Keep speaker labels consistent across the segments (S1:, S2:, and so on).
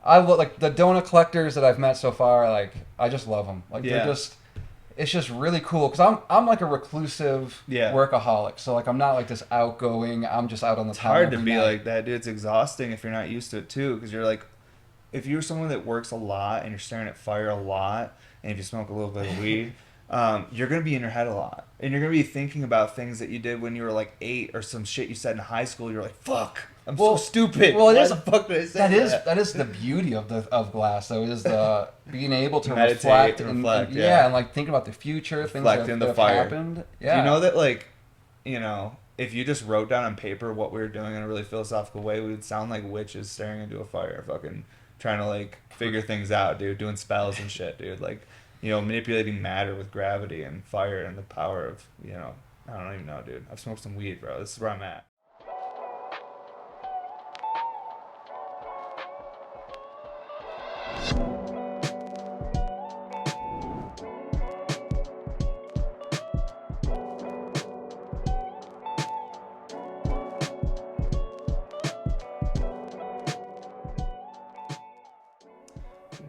S1: I look like the donut collectors that I've met so far. Like, I just love them. Like, they're just. It's just really cool because I'm like a reclusive workaholic. So like I'm not like this outgoing. I'm just out on the town.
S2: It's hard to be like that, dude. It's exhausting if you're not used to it too. Because you're like, if you're someone that works a lot and you're staring at fire a lot, and if you smoke a little bit of weed, you're gonna be in your head a lot, and you're gonna be thinking about things that you did when you were like 8 or some shit you said in high school. You're like, fuck. I'm so stupid.
S1: Well,
S2: Why the fuck did I say that?
S1: That is the beauty of glass, though. Is the being able to
S2: meditate
S1: reflect and like think about the future, things that have happened. Yeah.
S2: Do you know that like, if you just wrote down on paper what we were doing in a really philosophical way, we would sound like witches staring into a fire, fucking trying to like figure things out, dude, doing spells and shit, dude. Like, manipulating matter with gravity and fire and the power of, I don't even know, dude. I've smoked some weed, bro. This is where I'm at.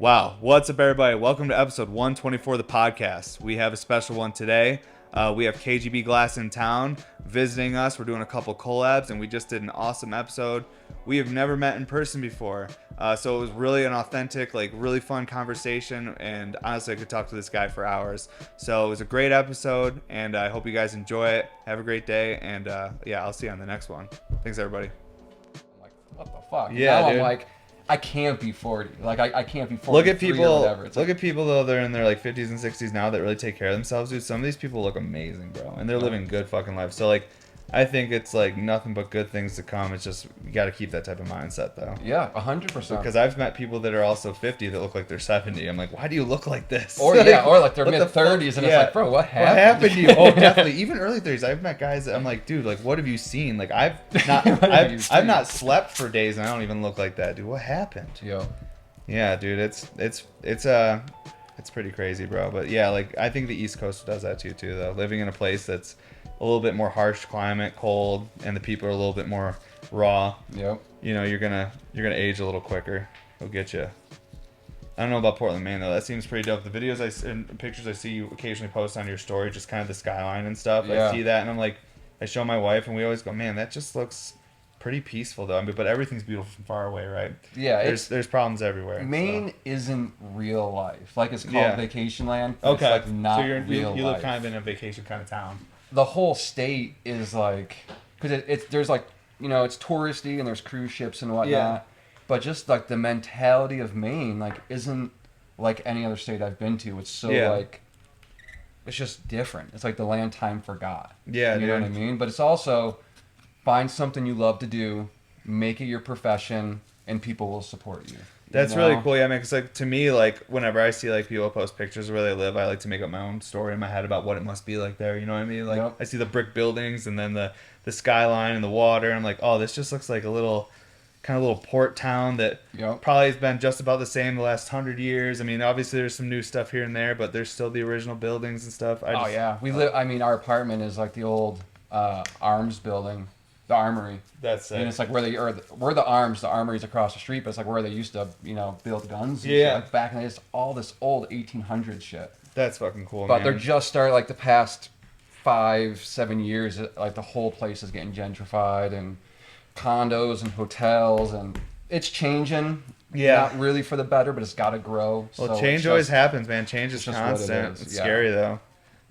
S2: Wow. What's up, everybody? Welcome to episode 124 of the podcast. We have a special one today. We have KGB Glass in town visiting us. We're doing a couple collabs, and we just did an awesome episode. We have never met in person before, so it was really an authentic, like, really fun conversation, and honestly, I could talk to this guy for hours. So it was a great episode, and I hope you guys enjoy it. Have a great day, and I'll see you on the next one. Thanks, everybody.
S1: I'm like, what the fuck?
S2: Yeah,
S1: now
S2: dude.
S1: I'm like, I can't be 40. Like, I can't be 40.
S2: Look at people.
S1: Or whatever.
S2: Look at people though. They're in their like 50s and 60s now that really take care of themselves, dude. Some of these people look amazing, bro, and they're living good fucking lives. So like, I think it's like nothing but good things to come. It's just you got to keep that type of mindset though.
S1: Yeah, 100%.
S2: Because I've met people that are also 50 that look like they're 70. I'm like, why do you look like this?
S1: Or like they're mid 30s, and it's like, bro, what happened?
S2: What happened to you? Oh, definitely. Even early 30s. I've met guys that I'm like, dude, like, what have you seen? Like, I've not slept for days, and I don't even look like that, dude. What happened?
S1: Yo.
S2: Yeah, dude, it's pretty crazy, bro. But yeah, like I think the East Coast does that too, though. Living in a place that's a little bit more harsh climate, cold, and the people are a little bit more raw.
S1: Yep.
S2: You're gonna age a little quicker. It'll get you. I don't know about Portland, Maine though. That seems pretty dope. The videos and pictures I see you occasionally post on your story, just kind of the skyline and stuff. Yeah. I see that, and I'm like, I show my wife, and we always go, man, that just looks pretty peaceful though. I mean, but everything's beautiful from far away, right?
S1: Yeah,
S2: there's problems everywhere.
S1: Maine isn't real life. Like, it's called vacation land.
S2: Okay,
S1: it's like not so
S2: you
S1: life.
S2: live kind of in a vacation kind of town.
S1: The whole state is like, because there's like, it's touristy and there's cruise ships and whatnot. Yeah. But just like the mentality of Maine, like, isn't like any other state I've been to. It's so like, it's just different. It's like the land time forgot.
S2: Yeah,
S1: you know what I mean. But it's also, find something you love to do, make it your profession, and people will support you.
S2: That's really cool. Yeah, man. Because like to me, like whenever I see like people post pictures of where they live, I like to make up my own story in my head about what it must be like there. You know what I mean? Like I see the brick buildings and then the skyline and the water, and I'm like, oh, this just looks like a little port town that probably has been just about the same the last 100 years. I mean, obviously there's some new stuff here and there, but there's still the original buildings and stuff.
S1: We live. I mean, our apartment is like the old arms building. The armory.
S2: That's it.
S1: And it's like where the arms, the armory's across the street, but it's like where they used to, build guns. And
S2: yeah.
S1: Shit. Like back in the day, it's all this old 1800s shit.
S2: That's fucking cool,
S1: but
S2: man.
S1: they're just starting, like, the past 5-7 years, like, the whole place is getting gentrified, and condos and hotels, and it's changing.
S2: Yeah.
S1: Not really for the better, but it's got to grow.
S2: Well, change always happens, man. Change is constant. It's scary, though.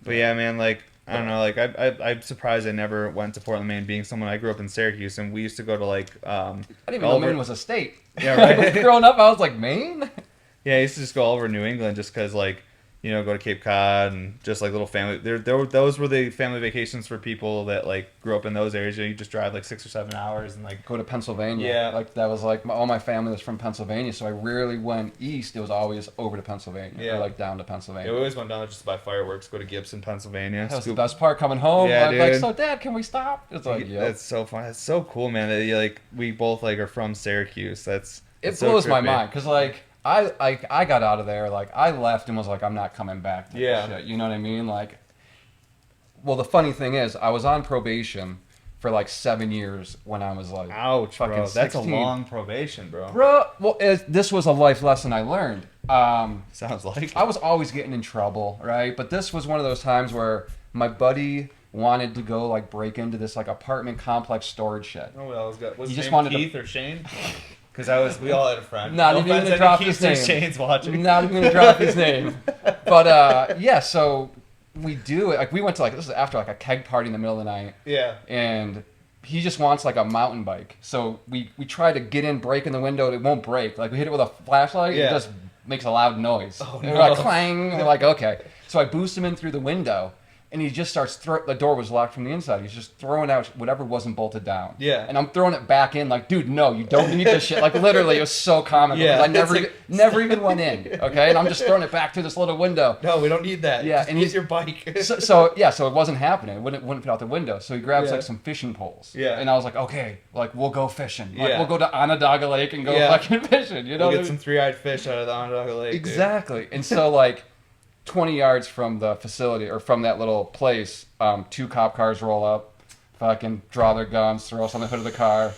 S2: But yeah, man, like, I don't know, like, I'm surprised I never went to Portland, Maine, being someone, I grew up in Syracuse, and we used to go to, like,
S1: I didn't even know Maine was a state.
S2: Yeah, right?
S1: Growing up, I was like, Maine?
S2: Yeah, I used to just go all over New England just because, like, go to Cape Cod and just, like, little family. Those were the family vacations for people that, like, grew up in those areas. You just drive, like, 6 or 7 hours and, like...
S1: Go to Pennsylvania.
S2: Yeah.
S1: Like, that was, like, all my family was from Pennsylvania, so I rarely went east. It was always over to Pennsylvania.
S2: Yeah.
S1: Or, like, down to Pennsylvania.
S2: Yeah, we always went down just to buy fireworks, go to Gibson, Pennsylvania.
S1: That was the best part, coming home.
S2: Yeah,
S1: I'm like, so, Dad, can we stop? It's like, yeah.
S2: That's so fun. It's so cool, man. That, like, we both, like, are from Syracuse.
S1: It blows my mind, because, like... I got out of there, like, I left and was like, I'm not coming back.
S2: Yeah.
S1: Shit, you know what I mean? Like, well, the funny thing is, I was on probation for like 7 years when I was like,
S2: ouch,
S1: fucking
S2: bro.
S1: 16.
S2: That's a long probation, bro.
S1: Bro, well, this was a life lesson I learned.
S2: Sounds like
S1: I was always getting in trouble, right? But this was one of those times where my buddy wanted to go like break into this like apartment complex storage shed.
S2: Oh, well, was
S1: He
S2: his
S1: just
S2: name
S1: wanted
S2: Keith or Shane? Because we all had a friend.
S1: Not
S2: No
S1: even going
S2: offense
S1: to
S2: to
S1: drop
S2: Keiths
S1: his
S2: or
S1: name.
S2: Shane's watching.
S1: Not even going to drop his name. But yeah, so we do it. Like we went to like, this is after like a keg party in the middle of the night.
S2: Yeah.
S1: And he just wants like a mountain bike. So we try to get in, break in the window. It won't break. Like we hit it with a flashlight.
S2: Yeah.
S1: It just makes a loud noise.
S2: Oh,
S1: and
S2: no.
S1: we're like clang. And we're like, okay. So I boost him in through the window. And he just starts the door was locked from the inside. He's just throwing out whatever wasn't bolted down.
S2: Yeah.
S1: And I'm throwing it back in like, dude, no, you don't need this shit. Like literally, it was so comical.
S2: Yeah.
S1: I never even went in. Okay. And I'm just throwing it back through this little window.
S2: No, we don't need that.
S1: Yeah,
S2: Just
S1: and
S2: use
S1: he's
S2: your bike.
S1: so it wasn't happening. It wouldn't fit out the window. So he grabs
S2: Yeah.
S1: like some fishing poles.
S2: Yeah.
S1: And I was like, okay, like we'll go fishing. Like
S2: Yeah.
S1: we'll go to Onondaga Lake and go
S2: Yeah.
S1: fucking fishing. You know
S2: We'll
S1: what I
S2: get
S1: mean?
S2: some three-eyed fish out of the Onondaga Lake.
S1: Exactly. And so like 20 yards from the facility or from that little place, 2 cop cars roll up, fucking draw their guns, throw us on the hood of the car.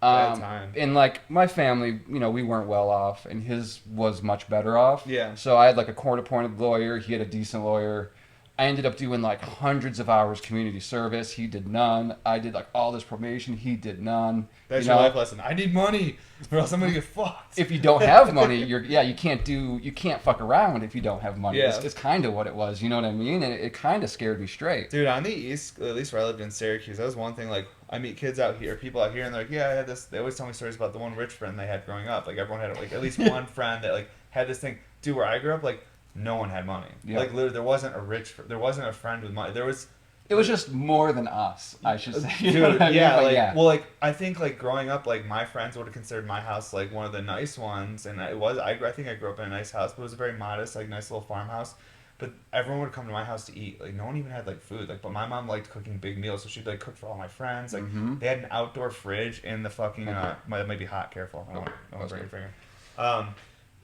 S2: Bad time.
S1: And like my family, you know, we weren't well off, and his was much better off.
S2: Yeah.
S1: So I had like a court-appointed lawyer. He had a decent lawyer. I ended up doing like hundreds of hours community service. He did none. I did like all this probation. He did none.
S2: That's
S1: You
S2: your
S1: know?
S2: life lesson. I need money, or else I'm gonna get fucked.
S1: If you don't have money, you can't fuck around if you don't have money.
S2: Yeah.
S1: It's kind of what it was. You know what I mean? And it kind of scared me straight.
S2: Dude, on the east, at least where I lived in Syracuse, that was one thing. Like, I meet kids out here, people out here, and they're like, "Yeah, I had this." They always tell me stories about the one rich friend they had growing up. Like, everyone had like at least one friend that like had this thing. Dude, where I grew up, like no one had money.
S1: Yeah.
S2: Like, literally, there wasn't a friend with money. There was.
S1: It was just more than us, I should say. You
S2: Dude,
S1: know what I mean?
S2: yeah,
S1: But
S2: like, well, like, I think, like, growing up, like, my friends would have considered my house, like, one of the nice ones, and I think I grew up in a nice house, but it was a very modest, like, nice little farmhouse, but everyone would come to my house to eat, like, no one even had, like, food, like, but my mom liked cooking big meals, so she'd, like, cook for all my friends, like, they had an outdoor fridge in the fucking, that might be hot, careful, I don't want to break your finger,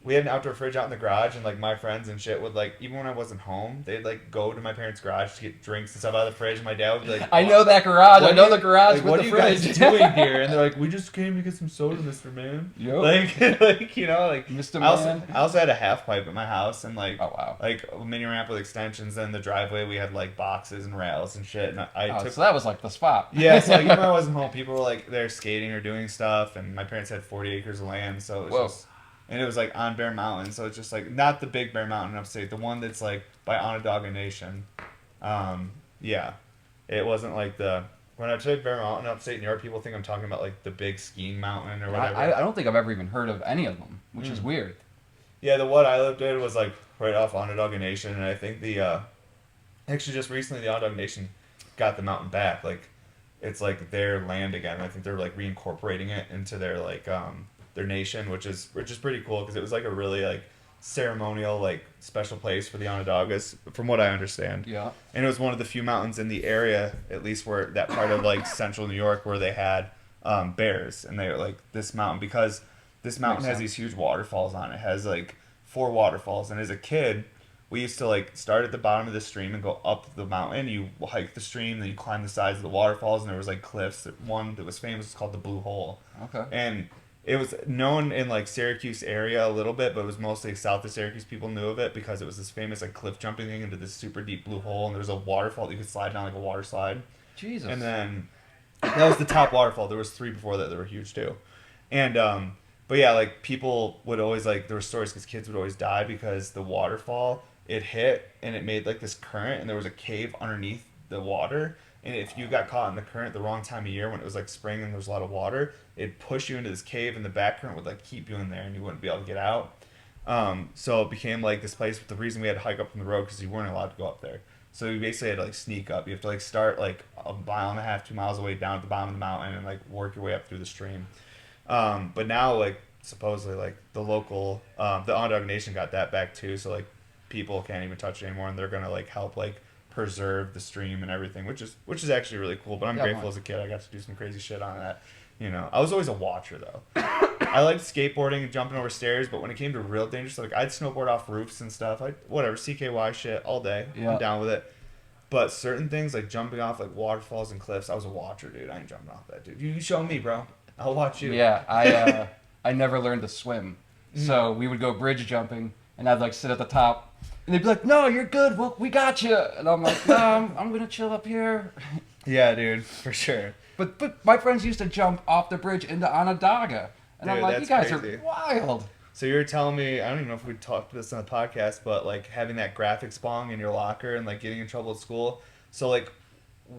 S2: we had an outdoor fridge out in the garage, and like my friends and shit would like, even when I wasn't home, they'd like go to my parents' garage to get drinks and stuff out of the fridge. And my dad would be like,
S1: I know that garage. I know the garage
S2: like,
S1: with
S2: what
S1: the
S2: are you
S1: fridge.
S2: guys doing here? And they're like, we just came to get some soda, Mr. Man.
S1: Yep.
S2: Like you know, like
S1: Mr.
S2: I
S1: Man.
S2: also had a half pipe at my house, and like
S1: Oh, wow.
S2: like a mini ramp with extensions. Then the driveway we had like boxes and rails and shit. And I took
S1: So that was like the spot.
S2: yeah, so like even when I wasn't home, people were like there skating or doing stuff, and my parents had 40 acres of land, so it was just, and it was like on Bear Mountain, so it's just like not the big Bear Mountain upstate, the one that's like by Onondaga Nation. Yeah, it wasn't like when I say Bear Mountain upstate New York, people think I'm talking about like the big skiing mountain or whatever.
S1: I don't think I've ever even heard of any of them, which is weird.
S2: Yeah, the one I lived in was like right off Onondaga Nation, and I think actually just recently the Onondaga Nation got the mountain back. Like it's like their land again. I think they're like reincorporating it into their like their nation, which is pretty cool because it was like a really like ceremonial like special place for the Onondagas, from what I understand.
S1: Yeah.
S2: And it was one of the few mountains in the area, at least where that part of like central New York, where they had bears, and they were like this mountain because this mountain has these huge waterfalls on it. It has like 4 waterfalls, and as a kid, we used to like start at the bottom of the stream and go up the mountain. You hike the stream, then you climb the sides of the waterfalls, and there was like cliffs. One that was famous was called the Blue Hole.
S1: Okay.
S2: And it was known in like Syracuse area a little bit, but it was mostly south of Syracuse people knew of it because it was this famous like cliff jumping thing into this super deep blue hole, and there was a waterfall that you could slide down like a water slide.
S1: Jesus.
S2: And then that was the top waterfall. There was 3 before that were huge too. And but yeah, like people would always like, there were stories because kids would always die because the waterfall, it hit and it made like this current, and there was a cave underneath the water. And if you got caught in the current the wrong time of year when it was like spring and there was a lot of water, it'd push you into this cave, and the back current would like keep you in there and you wouldn't be able to get out. So it became like this place. The reason we had to hike up from the road because you weren't allowed to go up there. So you basically had to like sneak up. You have to like start like a mile and a half, 2 miles away down at the bottom of the mountain and like work your way up through the stream. But now like supposedly like the local, the Onondaga Nation got that back too. So like people can't even touch it anymore, and they're gonna like help like preserve the stream and everything, which is actually really cool. But I'm grateful as a kid I got to do some crazy shit on that. You know, I was always a watcher though. I liked skateboarding and jumping over stairs, but when it came to real dangerous, like I'd snowboard off roofs and stuff. Whatever, CKY shit all day.
S1: Yeah.
S2: I'm down with it. But certain things like jumping off like waterfalls and cliffs, I was a watcher, dude. I ain't jumping off that, dude. You show me, bro. I'll watch you.
S1: Yeah, I never learned to swim, so we would go bridge jumping, and I'd like sit at the top, and they'd be like, "No, you're good. Well, we got you," and I'm like, "No, I'm gonna chill up here."
S2: Yeah, dude, for sure.
S1: But my friends used to jump off the bridge into Onondaga, and
S2: Dude,
S1: I'm like, "You guys
S2: crazy.
S1: are wild."
S2: So you're telling me, I don't even know if we talked this on the podcast, but like having that graphics bong in your locker and like getting in trouble at school. So like,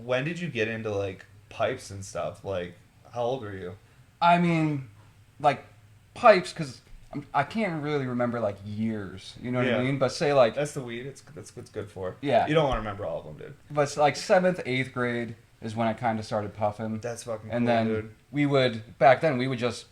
S2: when did you get into like pipes and stuff? Like, how old were you?
S1: I mean, like pipes, because I can't really remember like years. You know what I mean? But say like
S2: That's the weed. That's what it's good for.
S1: Yeah.
S2: You don't want to remember all of them, dude.
S1: But it's like 7th, 8th grade is when I kind of started puffing.
S2: That's fucking
S1: And
S2: cool,
S1: then
S2: dude.
S1: we would, back then, we would just,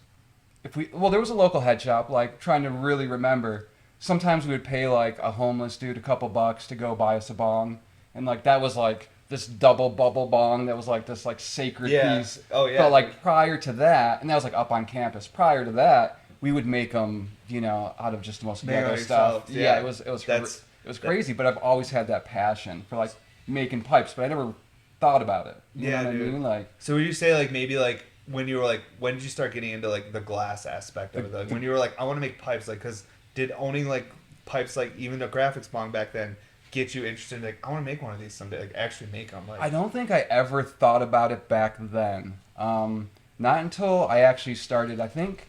S1: there was a local head shop, like, trying to really remember. Sometimes we would pay, like, a homeless dude a couple bucks to go buy us a bong. And, like, that was, like, this double bubble bong that was, like, this, like, sacred piece.
S2: Oh, yeah.
S1: But, like, prior to that, and that was, like, up on campus, prior to that, we would make them, you know, out of just the most ghetto stuff.
S2: Yeah,
S1: it was crazy, but I've always had that passion for, like, making pipes, but I never thought about it. You know what
S2: dude.
S1: I mean? Like,
S2: so would you say like maybe like when you were like when did you start getting into like the glass aspect of it? Like, when you were like I want to make pipes, like because did owning like pipes like even a graphics bong back then get you interested in like I want to make one of these someday, like actually make them? Like
S1: I don't think I ever thought about it back then. Not until I actually started. I think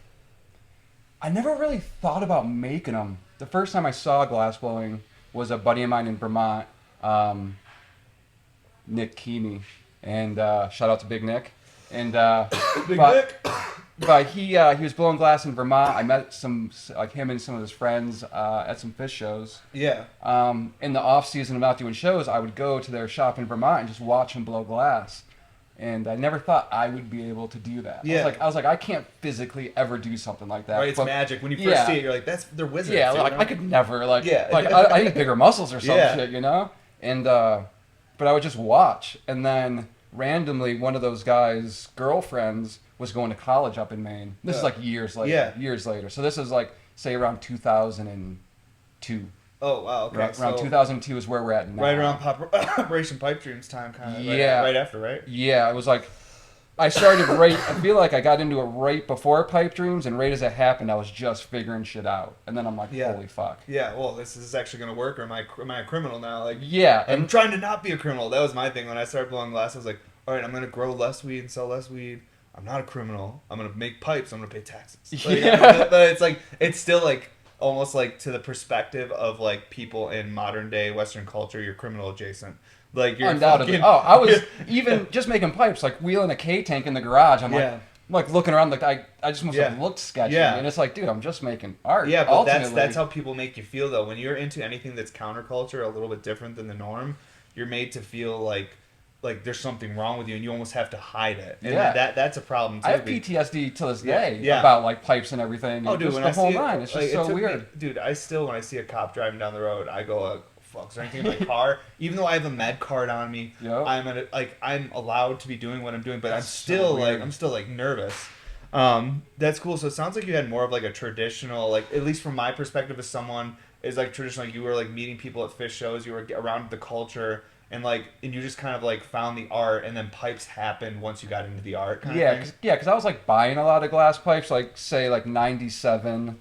S1: I never really thought about making them. The first time I saw glass blowing was a buddy of mine in Vermont. Nick Keeney, and shout out to Big Nick, and
S2: Nick.
S1: But he was blowing glass in Vermont. I met some like him and some of his friends at some fish shows.
S2: Yeah.
S1: In the off season of not doing shows, I would go to their shop in Vermont and just watch him blow glass. And I never thought I would be able to do that.
S2: Yeah.
S1: I was like, I can't physically ever do something like that.
S2: Right, it's
S1: but,
S2: magic. When you first see it, you're like, they're wizards.
S1: Yeah,
S2: dude,
S1: like I could never like
S2: Yeah.
S1: I need bigger muscles or some shit, you know? And but I would just watch, and then randomly one of those guys' girlfriends was going to college up in Maine. This is like years later.
S2: Yeah.
S1: Years later. So this is like say around 2002.
S2: Oh wow. Okay.
S1: Around 2002 is where we're at now.
S2: Right around Operation Pipe Dreams time, kind of.
S1: Yeah.
S2: Right after, right?
S1: Yeah, it was like I started right. I feel like I got into it right before Pipe Dreams, and right as it happened, I was just figuring shit out, and then I'm like, holy fuck.
S2: Yeah. Well, this is actually gonna work, or am I a criminal now? Like,
S1: yeah,
S2: I'm trying to not be a criminal. That was my thing when I started blowing glass. I was like, all right, I'm gonna grow less weed and sell less weed. I'm not a criminal. I'm gonna make pipes. I'm gonna pay taxes. Like,
S1: Yeah.
S2: But it's like it's still like almost like to the perspective of like people in modern day Western culture, you're criminal adjacent. Like you're
S1: undoubtedly.
S2: fucking,
S1: I was even just making pipes, like wheeling a K tank in the garage. I'm like looking around, like I just must have looked sketchy.
S2: Yeah.
S1: And it's like, dude, I'm just making art.
S2: Yeah, but
S1: ultimately.
S2: that's how people make you feel though. When you're into anything that's counterculture, a little bit different than the norm, you're made to feel like there's something wrong with you, and you almost have to hide it. And that's a problem too.
S1: I have PTSD to this day
S2: Yeah.
S1: about like pipes and everything.
S2: Oh,
S1: And
S2: dude,
S1: just
S2: when
S1: the
S2: I
S1: whole
S2: see
S1: line. It's just so weird.
S2: Dude, I still when I see a cop driving down the road, I go like, fuck, is there anything in my car? Even though I have a med card on me,
S1: Yep.
S2: I'm allowed to be doing what I'm doing, but
S1: That's
S2: I'm still nervous. That's cool. So it sounds like you had more of like a traditional, like at least from my perspective as someone is like traditional. Like you were like meeting people at fish shows, you were around the culture, and you just kind of like found the art, and then pipes happened once you got into the art. Kind of thing.
S1: Because I was like buying a lot of glass pipes, like say like 97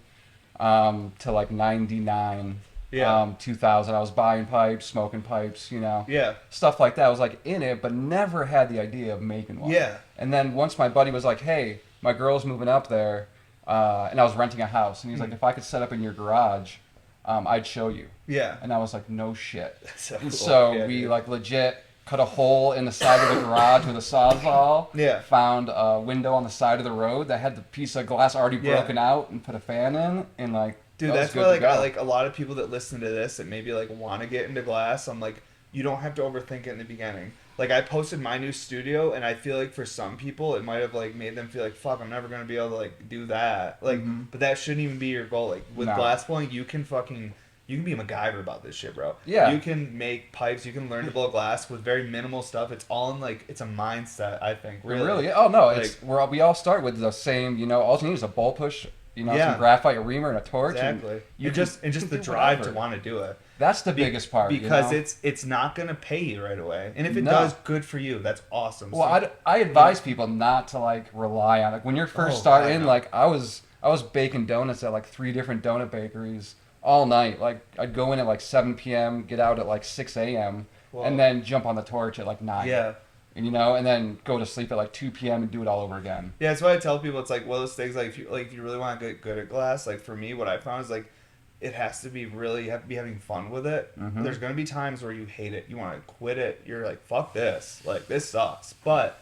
S1: to like 99. 2000. I was buying pipes, smoking pipes, you know.
S2: Yeah.
S1: Stuff like that. I was like in it, but never had the idea of making one.
S2: Yeah.
S1: And then once my buddy was like, hey, my girl's moving up there, and I was renting a house, and he's like, if I could set up in your garage, I'd show you.
S2: Yeah.
S1: And I was like, no shit.
S2: So
S1: and
S2: cool.
S1: so
S2: Yeah,
S1: we
S2: dude.
S1: like legit cut a hole in the side of the garage with a Sawzall.
S2: Yeah.
S1: Found a window on the side of the road that had the piece of glass already broken out, and put a fan in, and like.
S2: Dude, that's why like I like a lot of people that listen to this and maybe like want to get into glass. I'm like, you don't have to overthink it in the beginning. Like I posted my new studio, and I feel like for some people it might have like made them feel like, fuck, I'm never gonna be able to like do that. Like, but that shouldn't even be your goal. Like with glass blowing, you can be a MacGyver about this shit, bro.
S1: Yeah.
S2: You can make pipes. You can learn to blow glass with very minimal stuff. It's all in like it's a mindset. I think really.
S1: Oh no, we all start with the same. You know, all you need is a bolt push. you know, some graphite, a reamer, and a torch.
S2: Exactly.
S1: And you
S2: just the drive to want to do it.
S1: That's the biggest part.
S2: Because
S1: you know?
S2: it's not going to pay you right away. And if it does, good for you. That's awesome.
S1: Well,
S2: so,
S1: I advise people not to like rely on it. When you're first starting, like I was baking donuts at like 3 different donut bakeries all night. Like I'd go in at like 7 p.m., get out at like 6 a.m., and then jump on the torch at like 9.
S2: Yeah.
S1: And, you know, and then go to sleep at like 2 p.m. and do it all over again.
S2: Yeah, that's why I tell people. It's like one of those things. Like if you really want to get good at glass, like for me, what I found is like it has to be really, you have to be having fun with it.
S1: Mm-hmm.
S2: There's going to be times where you hate it. You want to quit it. You're like, fuck this. Like, this sucks. But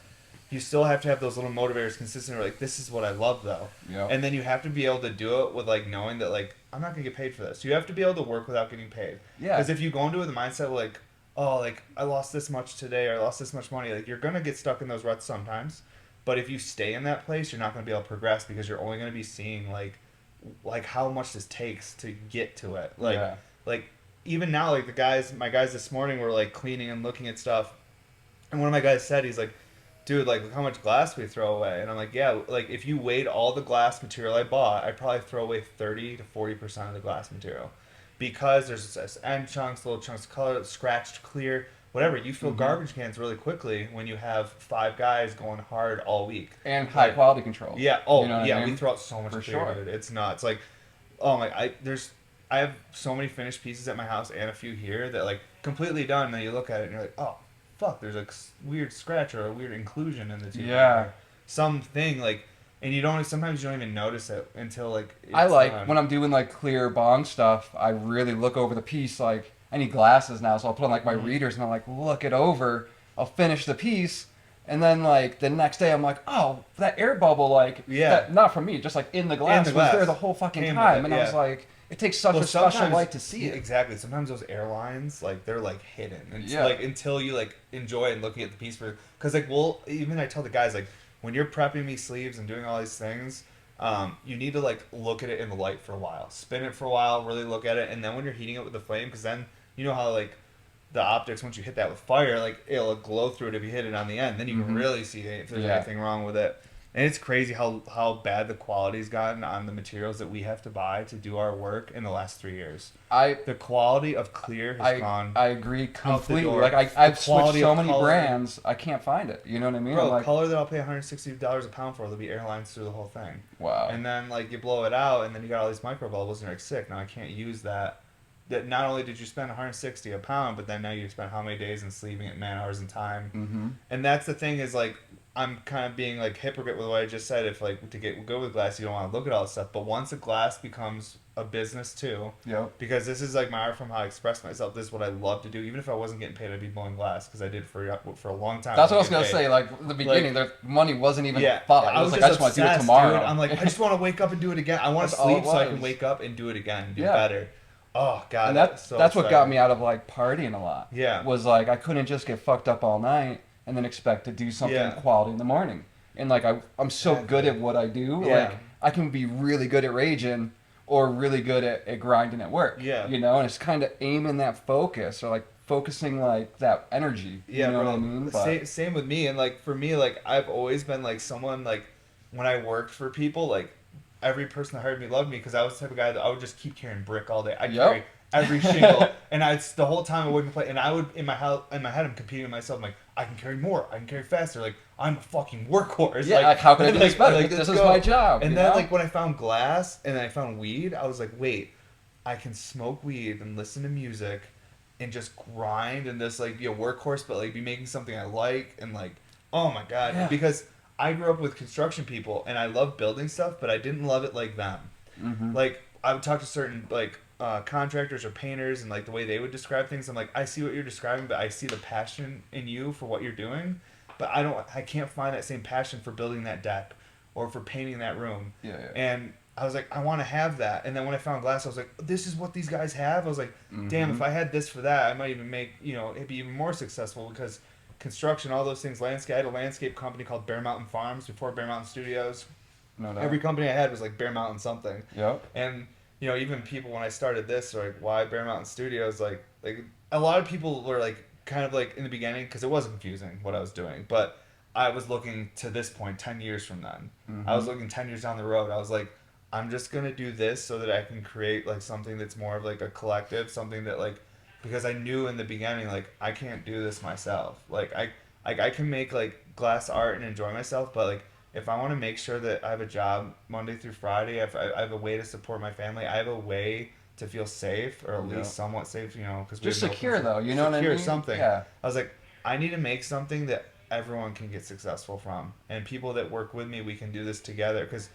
S2: you still have to have those little motivators consistently. Like, this is what I love, though.
S1: Yep.
S2: And then you have to be able to do it with, like, knowing that, like, I'm not going to get paid for this. You have to be able to work without getting paid.
S1: Yeah.
S2: Because if you go into it with the mindset of, like, oh, like, I lost this much today or I lost this much money, like, you're going to get stuck in those ruts sometimes. But if you stay in that place, you're not going to be able to progress because you're only going to be seeing, like how much this takes to get to it. Like even now, like my guys this morning were like cleaning and looking at stuff, and one of my guys said, he's like, dude, like look how much glass we throw away. And I'm like, yeah, like if you weighed all the glass material I bought, I'd probably throw away 30 to 40% of the glass material, because there's this end chunks, little chunks of color, scratched, clear, whatever. You fill garbage cans really quickly when you have 5 guys going hard all week.
S1: And high quality control.
S2: Yeah. Oh,
S1: you know
S2: yeah.
S1: I mean?
S2: We throw out so much clear.
S1: Sure.
S2: Dude. It's nuts. Like, oh my, I have so many finished pieces at my house and a few here that like completely done. And then you look at it and you're like, oh, fuck, there's a weird scratch or a weird inclusion in the tube.
S1: Yeah.
S2: Something like, and sometimes you don't even notice it until like.
S1: I like when I'm doing like clear bong stuff, I really look over the piece. Like I need glasses now, so I'll put on like my readers and I'm like, look it over. I'll finish the piece. And then, like, the next day, I'm like, oh, that air bubble, like, not from me, just, like, in the glass, was there the whole fucking time. And I was like, it takes such a special light to see it.
S2: Exactly. Sometimes those airlines, like, they're, like, hidden. And like, until you, like, enjoy and looking at the piece. Because, like, even I tell the guys, like, when you're prepping me sleeves and doing all these things, you need to, like, look at it in the light for a while. Spin it for a while, really look at it. And then when you're heating it with the flame, because then, you know how, like, the optics, once you hit that with fire, like it'll glow through it if you hit it on the end. Then you can really see if there's anything wrong with it. And it's crazy how bad the quality's gotten on the materials that we have to buy to do our work in the last 3 years. The quality of clear has gone.
S1: I agree completely. Like I've switched so many brands, I can't find it. You know what I mean?
S2: Bro,
S1: like,
S2: color that I'll pay $160 a pound for, there'll be airlines through the whole thing.
S1: Wow.
S2: And then like you blow it out, and then you got all these micro bubbles, and you're like sick. Now I can't use that. That not only did you spend $160 a pound, but then now you spend how many days in sleeving it, man hours in time.
S1: Mm-hmm.
S2: And that's the thing is like, I'm kind of being like hypocrite with what I just said. If like to get good with glass, you don't want to look at all this stuff. But once a glass becomes a business too, because this is like my art from how I express myself. This is what I love to do. Even if I wasn't getting paid, I'd be blowing glass because I did for a long time.
S1: That's what I was gonna say. Like the beginning, the money wasn't even thought. I was like, I just want to do it tomorrow.
S2: Dude. I'm like, I just want to wake up and do it again. I want to sleep so I can wake up and do it again and do better. Oh god,
S1: and that's what got me out of like partying a lot.
S2: Yeah,
S1: was like I couldn't just get fucked up all night and then expect to do something quality in the morning. And like I'm so good at what I do. Like I can be really good at raging or really good at grinding at work.
S2: Yeah,
S1: you know, and it's kind of aiming that focus or like focusing like that energy.
S2: Yeah,
S1: you know
S2: bro.
S1: what I mean? But,
S2: same with me. And like for me, like I've always been like someone like when I worked for people like. Every person that hired me loved me because I was the type of guy that I would just keep carrying brick all day. I'd carry every shingle, and the whole time I wouldn't play. And I would in my head, I'm competing with myself. I'm like, I can carry more, I can carry faster. Like I'm a fucking workhorse.
S1: Yeah, like how can I do this better? Like, this is my job.
S2: And then like when I found glass and then I found weed, I was like, wait, I can smoke weed and listen to music, and just grind and just like be a workhorse, but like be making something I like and like, oh my god, because. I grew up with construction people, and I love building stuff, but I didn't love it like them. Mm-hmm. Like, I would talk to certain, like, contractors or painters, and, like, the way they would describe things, I'm like, I see what you're describing, but I see the passion in you for what you're doing, but I can't find that same passion for building that deck or for painting that room.
S1: Yeah.
S2: And I was like, I want to have that. And then when I found glass, I was like, this is what these guys have? I was like, damn, if I had this for that, I might even make, it'd be even more successful because... construction, all those things, landscape. I had a landscape company called Bear Mountain Farms before Bear Mountain Studios.
S1: No doubt.
S2: Every company I had was like Bear Mountain something.
S1: Yep.
S2: And even people when I started this are like, why Bear Mountain Studios? Like a lot of people were like kind of like in the beginning because it was confusing what I was doing, but I was looking to this point 10 years from then. Mm-hmm. I was looking 10 years down the road. I was like, I'm just gonna do this so that I can create like something that's more of like a collective, something that like, because I knew in the beginning like I can't do this myself. Like I can make like glass art and enjoy myself, but like if I want to make sure that I have a job Monday through Friday, if I have a way to support my family, I have a way to feel safe, or at least somewhat safe, you know, because
S1: just secure though, you know what I mean?
S2: Secure something.
S1: Yeah.
S2: I was like, I need to make something that everyone can get successful from, and people that work with me, we can do this together. Because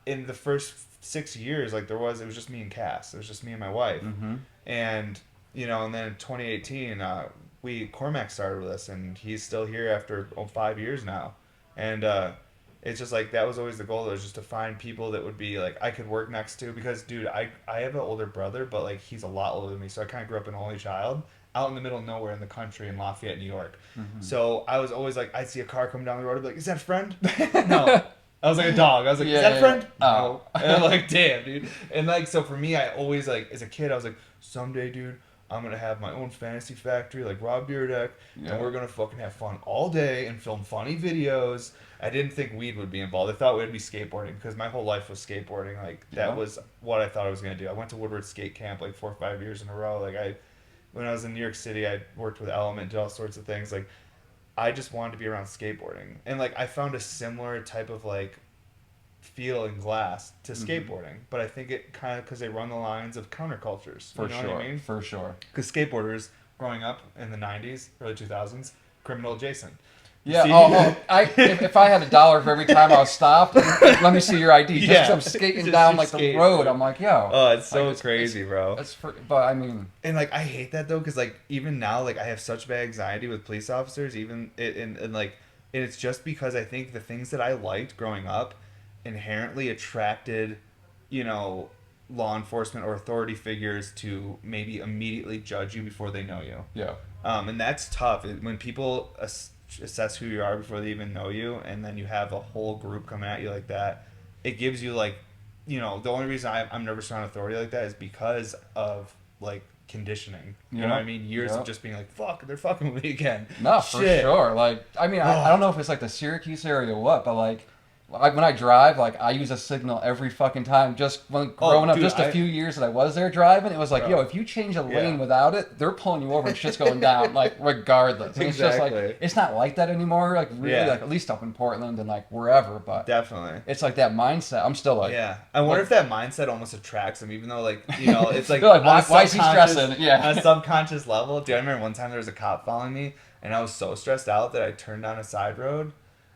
S2: in the first 6 years, like it was just me and Cass. It was just me and my wife, and you know, and then in 2018, Cormac started with us, and he's still here after 5 years now, and it's just like that was always the goal, was just to find people that would be like I could work next to, because dude, I have an older brother, but like he's a lot older than me, so I kind of grew up an only child out in the middle of nowhere in the country in Lafayette, New York. So I was always like, I'd see a car come down the road, I'd be like, is that a friend? No. I was like a dog. I was like, is that a friend? No. And I'm like, damn, dude. And like, so for me, I always like, as a kid, I was like, someday, dude, I'm going to have my own fantasy factory like Rob Dyrdek, and we're going to fucking have fun all day and film funny videos. I didn't think weed would be involved. I thought it would be skateboarding, because my whole life was skateboarding. Like, that was what I thought I was going to do. I went to Woodward Skate Camp like 4 or 5 years in a row. Like, when I was in New York City, I worked with Element, did all sorts of things. Like, I just wanted to be around skateboarding. And, like, I found a similar type of, like, feel in glass to skateboarding, but I think it kind of, because they run the lines of countercultures.
S1: For
S2: you know
S1: sure,
S2: what I mean?
S1: for sure.
S2: Because skateboarders growing up in the 90s, early 2000s, criminal adjacent.
S1: Yeah. If I had $1 for every time I was stopped, let me see your ID. Just 'cause I'm skating down like the road, I'm like, yo.
S2: Oh, it's so crazy, bro.
S1: But I mean,
S2: and like I hate that though, because like even now, like I have such bad anxiety with police officers, even and like, and it's just because I think the things that I liked growing up inherently attracted, you know, law enforcement or authority figures to maybe immediately judge you before they know you.
S1: Yeah.
S2: And that's tough when people assess who you are before they even know you, and then you have a whole group coming at you like that. It gives you like, you know, the only reason I'm nervous around authority like that is because of like conditioning. You know what I mean? Years of just being like, fuck, they're fucking with me again.
S1: No, for sure. Like, I mean, I don't know if it's like the Syracuse area or what, but like when I drive, like I use a signal every fucking time. Just when growing up, just a few years that I was there driving, it was like, yo, if you change a lane without it, they're pulling you over and shit's going down, like regardless. And it's just like, it's not like that anymore. Like really, like at least up in Portland and like wherever, but
S2: definitely,
S1: it's like that mindset. I'm still like,
S2: I wonder if that mindset almost attracts them, even though like, you know, it's like,
S1: like why is he stressing?
S2: Yeah, on a subconscious level. Dude, I remember one time there was a cop following me, and I was so stressed out that I turned down a side road,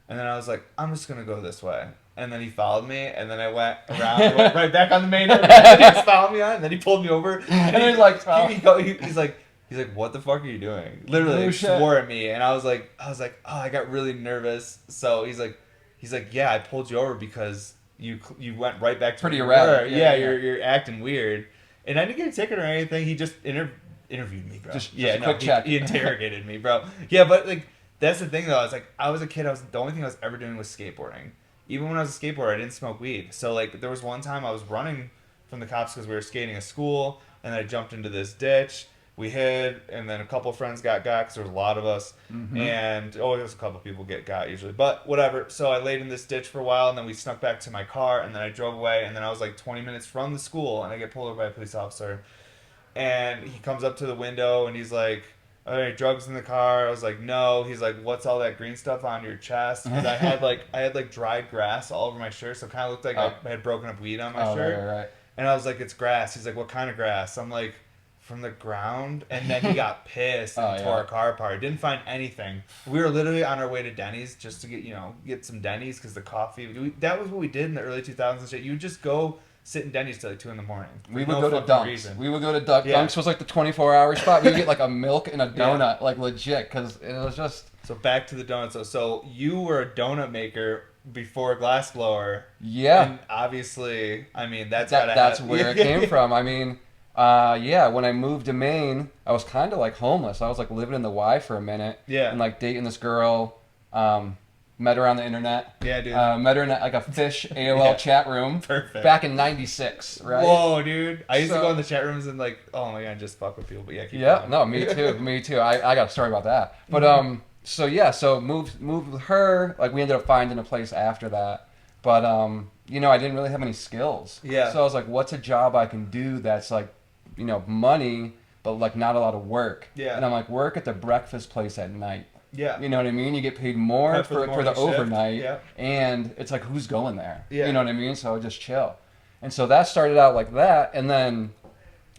S2: and then I was like, I'm just gonna go this way. And then he followed me, and then I went around, went right back on the main road. And he just followed me on, and then he pulled me over. And he's like, he's like, what the fuck are you doing? Literally, swore at me, and I was like, oh, I got really nervous. So he's like, yeah, I pulled you over because you went right back to
S1: pretty erratic.
S2: Yeah, you're acting weird, and I didn't get a ticket or anything. He just interviewed me, bro.
S1: Just a quick check.
S2: He interrogated me, bro. Yeah, but like that's the thing though. I was a kid. The only thing I was ever doing was skateboarding. Even when I was a skateboarder, I didn't smoke weed. So, like, there was one time I was running from the cops because we were skating at school, and then I jumped into this ditch. We hid, and then a couple of friends got because there was a lot of us. And, there's a couple of people got usually. But, whatever. So, I laid in this ditch for a while, and then we snuck back to my car, and then I drove away, and then I was, like, 20 minutes from the school, and I get pulled over by a police officer. And he comes up to the window, and he's like, are there any drugs in the car? I was like, no. He's like, what's all that green stuff on your chest? Because I had dried grass all over my shirt, so it kind of looked like I had broken up weed on my shirt.
S1: Right.
S2: And I was like, it's grass. He's like, what kind of grass? I'm like, from the ground. And then he got pissed and tore our car apart. Didn't find anything. We were literally on our way to Denny's just to get some Denny's because the coffee. That was what we did in the early 2000s and shit. You would just go sit in Denny's till like 2 a.m.
S1: We would go to Dunkin. We would go to Dunkin. Dunkin was like the 24-hour spot. We would get like a milk and a donut, like legit, because it was just.
S2: So back to the donuts. So you were a donut maker before glassblower.
S1: Yeah.
S2: And obviously, I mean that's
S1: where it came from. I mean, when I moved to Maine, I was kind of like homeless. I was like living in the Y for a minute.
S2: Yeah.
S1: And like dating this girl. Met her on the internet.
S2: Yeah, dude.
S1: Met her in like a fish AOL chat room.
S2: Perfect.
S1: Back in '96, right?
S2: Whoa, dude. I used to go in the chat rooms and like, oh my god, just fuck with people. But keep
S1: going.
S2: No,
S1: me too. I got a story about that. But so moved with her. Like we ended up finding a place after that. But you know, I didn't really have any skills.
S2: Yeah.
S1: So I was like, what's a job I can do that's like, you know, money, but like not a lot of work.
S2: Yeah.
S1: And I'm like, work at the breakfast place at night.
S2: Yeah.
S1: You know what I mean? You get paid more
S2: Right,
S1: for
S2: morning
S1: the
S2: shift.
S1: overnight.
S2: Yeah.
S1: And it's like, who's going there?
S2: Yeah.
S1: You know what I mean? So I would just chill. And so that started out like that. And then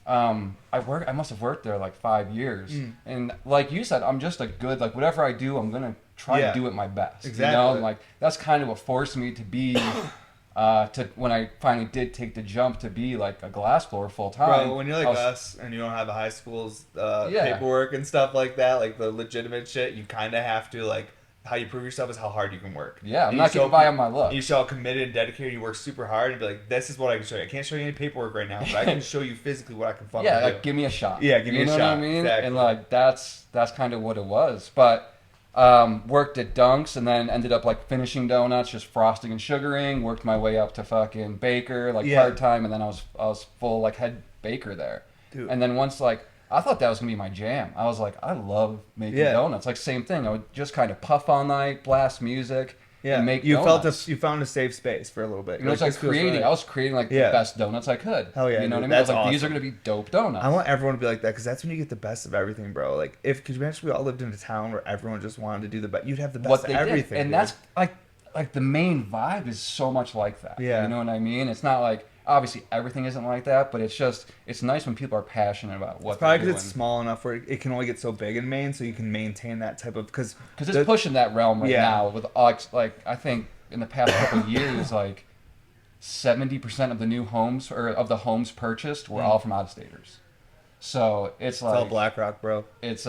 S1: I must have worked there like 5 years. And like you said, I'm just a good, like whatever I do, I'm going to try to do it my best.
S2: Exactly.
S1: You know? And like that's kind of what forced me to be to when I finally did take the jump to be like a glassblower full time.
S2: Bro, when you're like us and you don't have the high school's paperwork and stuff like that, like the legitimate shit, you kind of have to like how you prove yourself is how hard you can work.
S1: Yeah, I'm not getting by on my luck.
S2: You show how committed and dedicated. You work super hard and be like, this is what I can show you. I can't show you any paperwork right now, but I can show you physically what I can fucking do.
S1: Like give me a shot.
S2: Yeah, give me a shot.
S1: You know what I mean?
S2: Exactly.
S1: And like that's kind of what it was. But worked at Dunks and then ended up like finishing donuts, just frosting and sugaring. Worked my way up to fucking baker, like part time, and then I was full like head baker there. Dude. And then once like I thought that was gonna be my jam. I was like, I love making donuts. Like same thing. I would just kind of puff all night, blast music, and make donuts.
S2: You found a safe space for a little bit.
S1: You know, it's like creating. Right. I was creating like the best donuts I could.
S2: Hell yeah,
S1: you know what I mean?
S2: That's
S1: I was like,
S2: awesome.
S1: These are gonna be dope donuts.
S2: I want everyone to be like that because that's when you get the best of everything, bro. Like could you imagine we all lived in a town where everyone just wanted to do the best? You'd have the best of everything.
S1: And that's like the main vibe is so much like that.
S2: Yeah.
S1: You know what I mean? It's not like obviously everything isn't like that, but it's nice when people are passionate about what. It's
S2: probably because it's small enough where it can only get so big in Maine, so you can maintain that type of because
S1: it's pushing that realm right now with like I think in the past couple of years like 70% of the new homes or of the homes purchased were all from out of staters. So it's like
S2: all BlackRock, bro.
S1: It's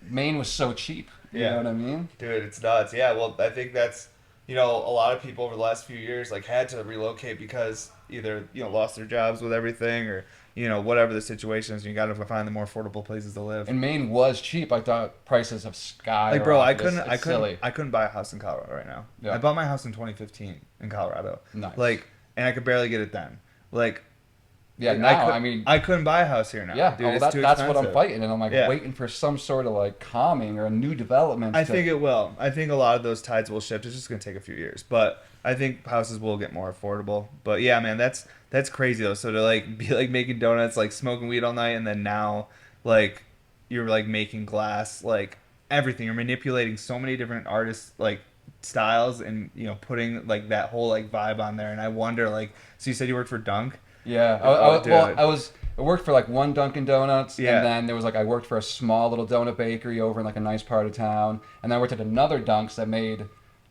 S1: Maine was so cheap. You know what I mean?
S2: Dude, it's nuts. Yeah, well, I think that's a lot of people over the last few years like had to relocate because either lost their jobs with everything or whatever the situation is. You got to find the more affordable places to live.
S1: And Maine was cheap. I thought prices have skyrocketed.
S2: Like, bro, I couldn't buy a house in Colorado right now. Yeah. I bought my house in 2015 in Colorado.
S1: Nice.
S2: Like, and I could barely get it then. Like,
S1: yeah, now
S2: I couldn't buy a house here now.
S1: Yeah,
S2: dude,
S1: that's what I'm fighting, and I'm like waiting for some sort of like calming or a new development.
S2: I think it will. I think a lot of those tides will shift. It's just gonna take a few years, but I think houses will get more affordable. But yeah, man, that's crazy though. So to like be like making donuts, like smoking weed all night, and then now like you're like making glass, like everything. You're manipulating so many different artists like styles, and putting like that whole like vibe on there. And I wonder like, so you said you worked for Dunk.
S1: Yeah, I worked for like one Dunkin' Donuts, and then there was like I worked for a small little donut bakery over in like a nice part of town, and then I worked at another Dunks that made it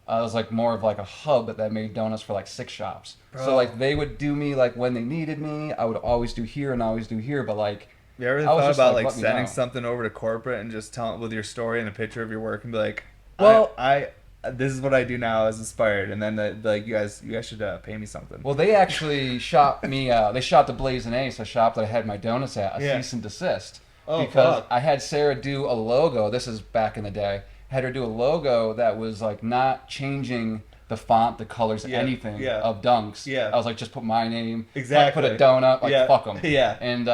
S1: was like more of like a hub that made donuts for like 6 shops. Bro. So like they would do me like when they needed me. I would always do here and always do here, but like.
S2: You ever thought about like sending something over to corporate and just telling with your story and a picture of your work and be like, well, I this is what I do now as inspired, and then like you guys should pay me something.
S1: Well, they actually shot me. They shot the Blazing Ace, a shop that I had my donuts at, a cease and desist because I had Sarah do a logo. This is back in the day. I had her do a logo that was like not changing the font, the colors, anything of Dunks. Yeah, I was like, just put my name.
S2: Exactly.
S1: Put a donut. Like fuck them.
S2: Yeah.
S1: And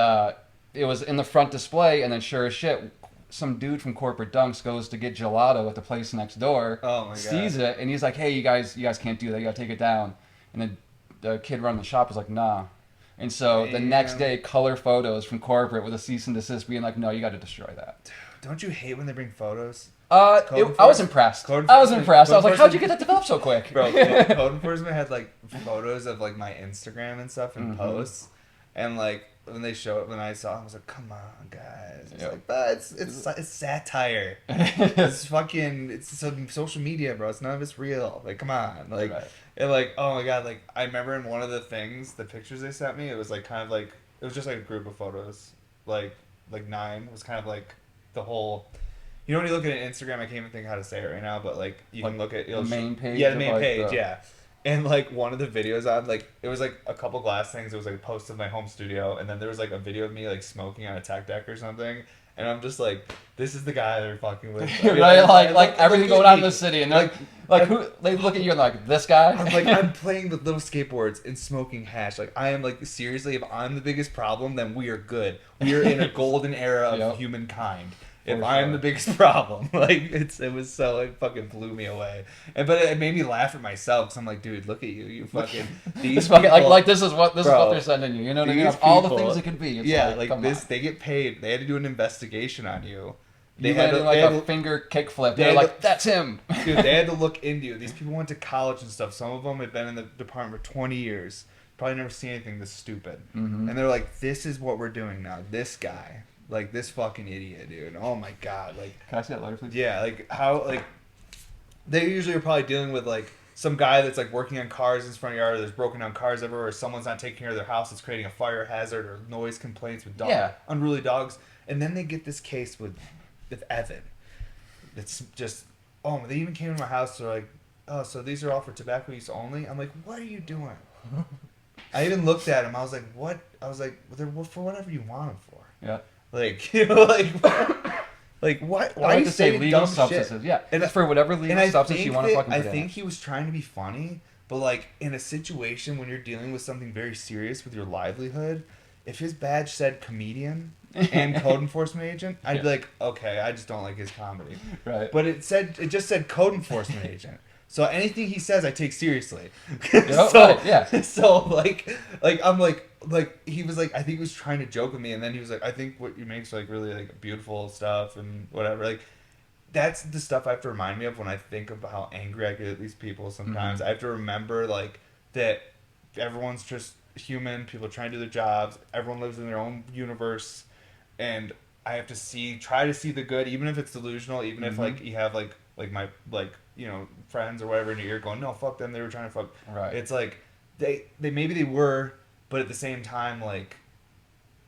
S1: it was in the front display, and then sure as shit, some dude from corporate Dunks goes to get gelato at the place next door.
S2: Oh my god!
S1: Sees it, and he's like, "Hey, you guys can't do that. You gotta take it down." And then the kid running the shop was like, "Nah." And so the next day, color photos from corporate with a cease and desist, being like, "No, you got to destroy that."
S2: Dude, don't you hate when they bring photos?
S1: I was impressed. I was impressed. I was like, "How'd you get that developed so quick?"
S2: Bro, code enforcement had like photos of like my Instagram and stuff and posts, and like. When I saw it, I was like, "Come on, guys!" It's like, but it's satire. It's some social media, bro. It's none of it's real. Like, come on, like, and like, oh my god, like I remember in one of the pictures they sent me, it was like kind of like it was just like a group of photos, like 9. It was kind of like the whole. When you look at an Instagram, I can't even think how to say it right now, but like you can look at
S1: the main page.
S2: Yeah, the main page. Yeah. And, like, one of the videos on, like, it was, like, a couple glass things. It was, like, a post of my home studio. And then there was, like, a video of me, like, smoking on a tech deck or something. And I'm just like, this is the guy they're fucking with. I mean,
S1: like everything going on in the city. And they're like who, they look at you and like, this guy?
S2: I'm like, I'm playing with little skateboards and smoking hash. Like, I am, like, seriously, if I'm the biggest problem, then we are good. We are in a golden era of humankind. if I'm the biggest problem. Like, it was so, it fucking blew me away. But it made me laugh at myself, because I'm like, dude, look at you. You fucking, these people,
S1: like this is what they're sending you. You know what I mean? All the things it could be. It's
S2: like this, they get paid. They had to do an investigation on you.
S1: They had a finger kickflip. They're like, that's him.
S2: Dude, they had to look into you. These people went to college and stuff. Some of them had been in the department for 20 years. Probably never seen anything this stupid. Mm-hmm. And they're like, this is what we're doing now. This guy. Like, this fucking idiot, dude. Oh, my God. Like,
S1: can I see that letter, please?
S2: Yeah, like, how, like, they usually are probably dealing with, like, some guy that's, like, working on cars in his front yard, or there's broken down cars everywhere, or someone's not taking care of their house, it's creating a fire hazard, or noise complaints with unruly dogs. And then they get this case with Evan. It's just, they even came to my house, they're like, oh, so these are all for tobacco use only? I'm like, what are you doing? I even looked at him, I was like, what? I was like, well, they're for whatever you want them for.
S1: Yeah.
S2: Like, you know, like what? Why are you saying
S1: legal
S2: dumb
S1: substances?
S2: Shit?
S1: Yeah, and for whatever legal substance you want to fucking put in.
S2: I think he was trying to be funny, but like in a situation when you're dealing with something very serious with your livelihood, if his badge said comedian and code enforcement agent, I'd be like, okay, I just don't like his comedy.
S1: Right.
S2: But it just said code enforcement agent. So anything he says, I take seriously. So I'm like he was like, I think he was trying to joke with me, and then he was like, I think what you make's like really like beautiful stuff and whatever. Like, that's the stuff I have to remind me of when I think of how angry I get at these people. Sometimes I have to remember like that everyone's just human. People trying to do their jobs. Everyone lives in their own universe, and I have to try to see the good, even if it's delusional. Even if like you have like my like, you know, friends or whatever in your ear going, no, fuck them, they were trying to fuck.
S1: Right.
S2: It's like they maybe they were, but at the same time, like,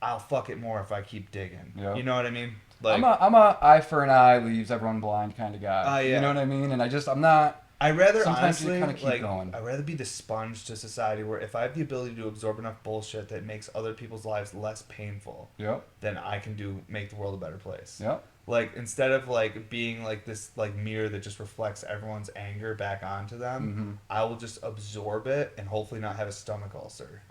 S2: I'll fuck it more if I keep digging. Yep. You know what I mean? Like,
S1: I'm a eye for an eye leaves everyone blind kind of guy.
S2: Yeah.
S1: You know what I mean? And I'm not.
S2: I rather
S1: sometimes
S2: honestly
S1: you kind of keep
S2: like
S1: going.
S2: I'd rather be the sponge to society, where if I have the ability to absorb enough bullshit that makes other people's lives less painful, then I can make the world a better place.
S1: Yep.
S2: Like, instead of like being like this like mirror that just reflects everyone's anger back onto them, I will just absorb it and hopefully not have a stomach ulcer,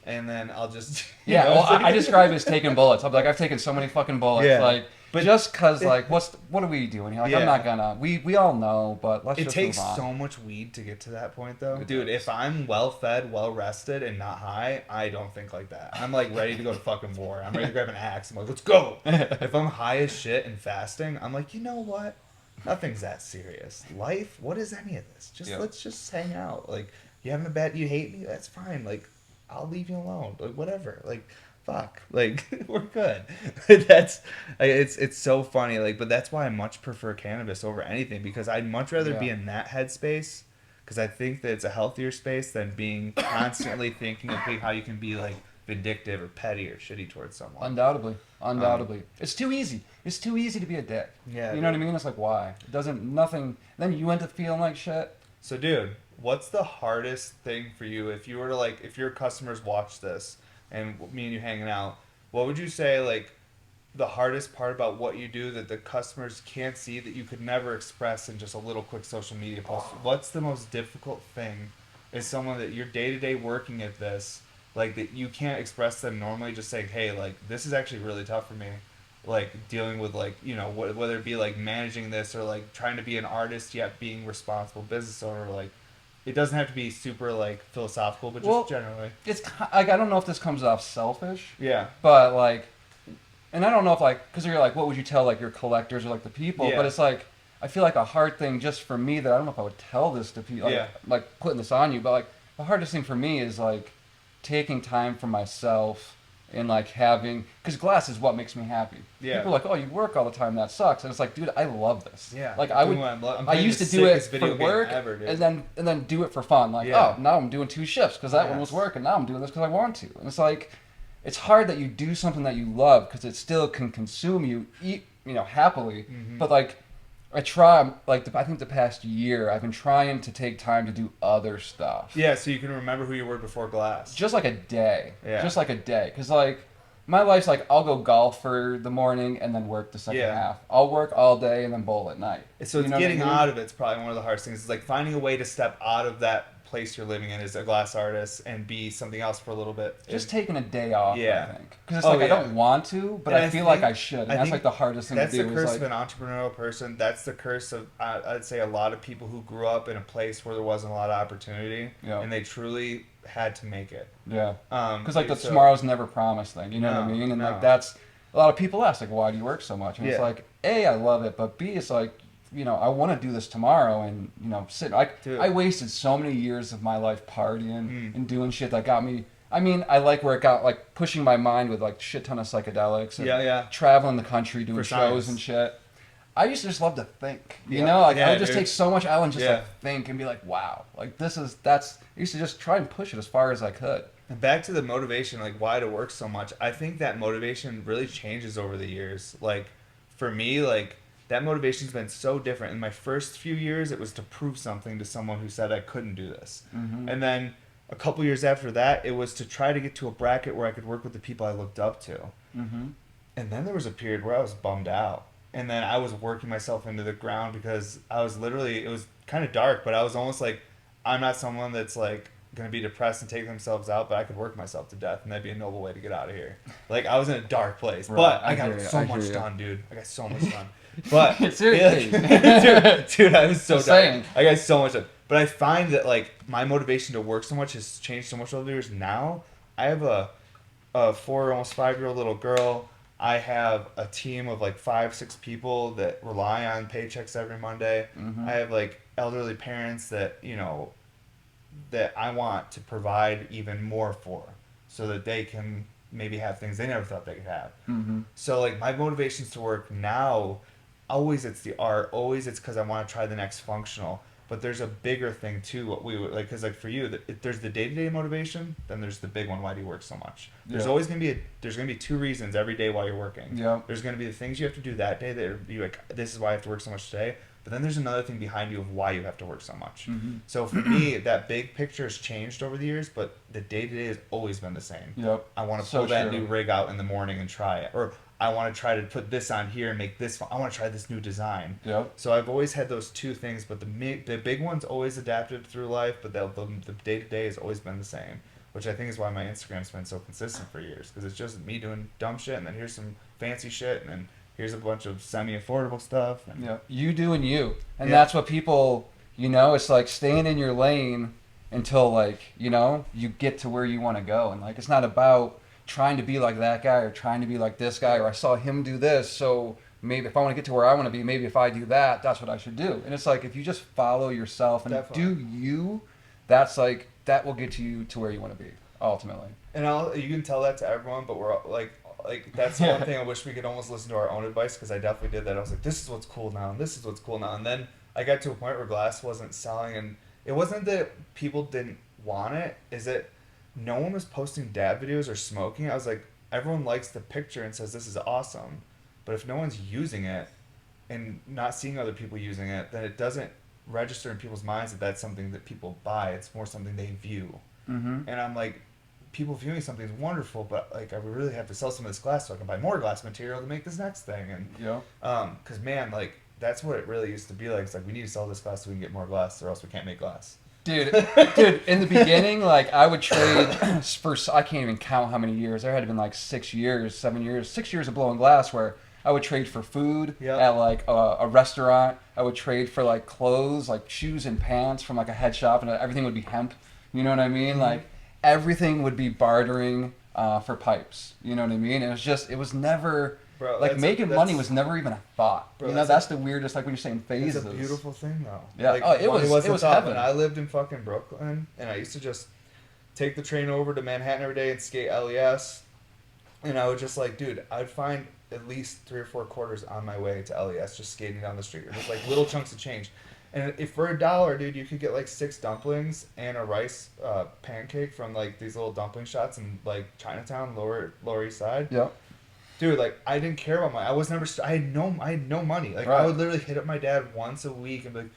S2: and then I'll just
S1: I describe it as taking bullets. I'm like, I've taken so many fucking bullets, like. But just cause like what are we doing here? Like, I'm not gonna. We all know, but let's just move on.
S2: It takes so much weed to get to that point, though, dude. If I'm well fed, well rested, and not high, I don't think like that. I'm like ready to go to fucking war. I'm ready to grab an axe. I'm like, let's go. If I'm high as shit and fasting, I'm like, you know what? Nothing's that serious. Life, what is any of this? Let's just hang out. Like, you having a bad, you hate me? That's fine. Like, I'll leave you alone. Like, whatever. Like. Fuck, like, we're good. That's like, it's so funny, like, but that's why I much prefer cannabis over anything, because I'd much rather be in that headspace, because I think that it's a healthier space than being constantly thinking of how you can be like vindictive or petty or shitty towards someone.
S1: Undoubtedly. It's too easy. It's too easy to be a dick. Yeah, you know what I mean? It's like, why? It doesn't, nothing, then you end up feeling like shit.
S2: So, dude, what's the hardest thing for you if you were to, like, if your customers watch this and me and you hanging out, what would you say, like, the hardest part about what you do that the customers can't see, that you could never express in just a little quick social media post? What's the most difficult thing as someone that you're day-to-day working at this, like, that you can't express them normally, just saying, hey, like, this is actually really tough for me, like, dealing with, like, you know, whether it be, like, managing this or, like, trying to be an artist yet being responsible business owner, like, it doesn't have to be super, like, philosophical, but just generally.
S1: It's, like, I don't know if this comes off selfish.
S2: Yeah.
S1: But, like, and I don't know if, like, because you're like, what would you tell, like, your collectors or, like, the people? Yeah. But it's, like, I feel like a hard thing just for me that I don't know if I would tell this to people, like putting this on you, but, like, the hardest thing for me is, like, taking time for myself and, like, having, because glass is what makes me happy. Yeah. People are like, oh, you work all the time, that sucks. And it's like, dude, I love this.
S2: Yeah.
S1: Like, I used to do it for work and then do it for fun. Like, oh, now I'm doing 2 shifts because that one was work, and now I'm doing this because I want to. And it's like, it's hard that you do something that you love because it still can consume you, happily. Mm-hmm. But, like, I try, like, I think the past year, I've been trying to take time to do other stuff.
S2: Yeah, so you can remember who you were before glass.
S1: Just like a day. Yeah. Just like a day. Because, like, my life's like, I'll go golf for the morning and then work the second half. I'll work all day and then bowl at night.
S2: So it's getting out of it's probably one of the hardest things. It's like finding a way to step out of that place you're living in as a glass artist and be something else for a little bit.
S1: Just taking a day off,
S2: Yeah.
S1: I think. Because it's like I don't want to, but
S2: And
S1: I feel like I should. And that's like the hardest thing to do.
S2: That's the curse
S1: like,
S2: of an entrepreneurial person. That's the curse of, I'd say, a lot of people who grew up in a place where there wasn't a lot of opportunity.
S1: Yeah.
S2: And they truly had to make it.
S1: Yeah. Because like the tomorrow's never promised thing. You know what I mean? And like that's, a lot of people ask, like, why do you work so much? And it's like, A, I love it. But B, it's like, you know, I want to do this tomorrow and, you know, I wasted so many years of my life partying and doing shit that got me. I mean, I like where it got, like, pushing my mind with, like, shit ton of psychedelics. And traveling the country, doing shows and shit. I used to just love to think, you know? Like, I would just take so much out and just, like, think and be like, wow. Like, I used to just try and push it as far as I could.
S2: And back to the motivation, like, why to work so much. I think that motivation really changes over the years. Like, for me, like, that motivation's been so different. In my first few years, it was to prove something to someone who said I couldn't do this. Mm-hmm. And then a couple years after that, it was to try to get to a bracket where I could work with the people I looked up to. Mm-hmm. And then there was a period where I was bummed out. And then I was working myself into the ground because I was literally, it was kind of dark, but I was almost like, I'm not someone that's like going to be depressed and take themselves out, but I could work myself to death and that'd be a noble way to get out of here. Like, I was in a dark place, but I got so much done, dude. I got so much done. But
S1: seriously,
S2: dude, I was so done.
S1: Saying.
S2: I got so much done. But I find that like my motivation to work so much has changed so much over the years. Now I have a 4, almost 5-year-old little girl. I have a team of like 5, 6 people that rely on paychecks every Monday. Mm-hmm. I have like elderly parents that, you know, that I want to provide even more for so that they can maybe have things they never thought they could have. Mm-hmm. So like my motivations to work now, always it's the art, always it's because I want to try the next functional. But there's a bigger thing too. What we like, because like for you, there's the day-to-day motivation. Then there's the big one. Why do you work so much? There's always gonna be there's gonna be 2 reasons every day why you're working. Yeah. There's gonna be the things you have to do that day that you like. This is why I have to work so much today. But then there's another thing behind you of why you have to work so much. Mm-hmm. So for me, that big picture has changed over the years, but the day-to-day has always been the same. Yep. I want to pull that new rig out in the morning and try it, or I want to try to put this on here and make this. I want to try this new design. Yep. So I've always had those 2 things, but the big one's always adapted through life, but the day-to-day has always been the same, which I think is why my Instagram's been so consistent for years, because it's just me doing dumb shit, and then here's some fancy shit, and then here's a bunch of semi-affordable stuff. And
S1: yeah, you doing you. And that's what people, you know, it's like staying in your lane until, like, you know, you get to where you want to go. And, like, it's not about trying to be like that guy or trying to be like this guy or I saw him do this, so maybe if I want to get to where I want to be, maybe if I do that, that's what I should do. And it's like if you just follow yourself and do you, that's like, that will get you to where you want to be, ultimately.
S2: And you can tell that to everyone, but we're like that's one thing I wish we could almost listen to our own advice, because I definitely did that. I was like, this is what's cool now, and this is what's cool now. And then I got to a point where glass wasn't selling, and it wasn't that people didn't want it, is that no one was posting dad videos or smoking. I was like, everyone likes the picture and says this is awesome, but if no one's using it and not seeing other people using it, then it doesn't register in people's minds that that's something that people buy. It's more something they view. Mm-hmm. And I'm like, people viewing something is wonderful, but like I would really have to sell some of this glass so I can buy more glass material to make this next thing. And because man, like that's what it really used to be like. It's like we need to sell this glass so we can get more glass, or else we can't make glass.
S1: Dude, in the beginning, like I would trade for, I can't even count how many years. There had been like 6 years, 7 years, 6 years of blowing glass where I would trade for food at like a restaurant. I would trade for like clothes, like shoes and pants from like a head shop, and everything would be hemp. You know what I mean? Mm-hmm. Like everything would be bartering for pipes. You know what I mean? It was never, bro, like making money was never even a thought. Bro, you know, that's the weirdest, like when you're saying phases.
S2: It's a beautiful thing though.
S1: Yeah,
S2: like,
S1: it was heaven.
S2: I lived in fucking Brooklyn, and I used to just take the train over to Manhattan every day and skate LES. And I would just like, dude, I'd find at least 3 or 4 quarters on my way to LES just skating down the street. It was like little chunks of change. And if for $1, dude, you could get like 6 dumplings and a rice pancake from like these little dumpling shops in like Chinatown, Lower East Side. Yeah. Dude, like I didn't care about I had no money. Like I would literally hit up my dad once a week and be like,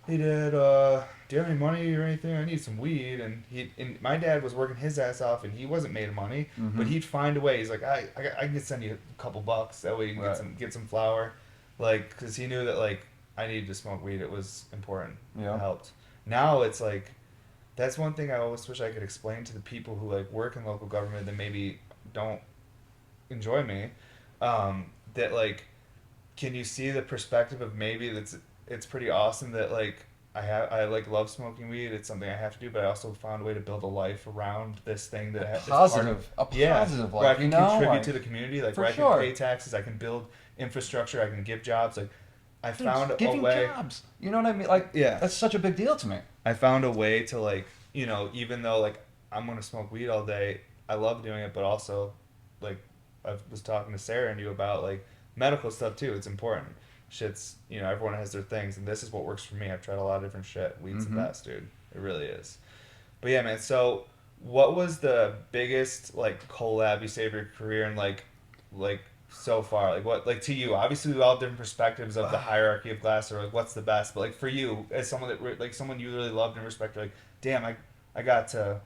S2: "Hey Dad, do you have any money or anything? I need some weed." And my dad was working his ass off, and he wasn't made of money, but he'd find a way. He's like, I can send you a couple bucks. That way you can get some flour, like because he knew that like I needed to smoke weed. It was important. Yeah. It helped. Now it's like that's one thing I always wish I could explain to the people who like work in local government that maybe don't enjoy me. That like, can you see the perspective of maybe it's pretty awesome that like I like love smoking weed. It's something I have to do, but I also found a way to build a life around this thing that
S1: A
S2: is part of,
S1: positive
S2: where I
S1: life,
S2: can contribute to the community, like where I can pay taxes, I can build infrastructure, I can give jobs. Like I found a
S1: giving
S2: way.
S1: jobs. You know what I mean? Like that's such a big deal to me.
S2: I found a way to like, even though like I'm gonna smoke weed all day, I love doing it, but also like I was talking to Sarah and you about like medical stuff too. It's important. Shit's, everyone has their things, and this is what works for me. I've tried a lot of different shit. Weed's the best, dude. It really is. But yeah, man. So, what was the biggest like collab you say of your career, and like so far? Like what, like to you? Obviously, we all have different perspectives of the hierarchy of glass, or like what's the best. But like for you, as someone that like someone you really loved and respected, like damn, I got to.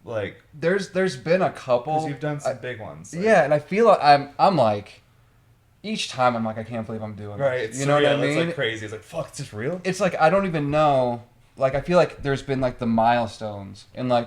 S2: Like
S1: there's been a couple.
S2: 'Cause you've done some big ones.
S1: Like, yeah, and I feel like I'm like. Each time I'm like, I can't believe I'm doing this. You know what I mean?
S2: It's like crazy. It's like, fuck, it's just real?
S1: It's like, I don't even know. Like, I feel like there's been like the milestones. And I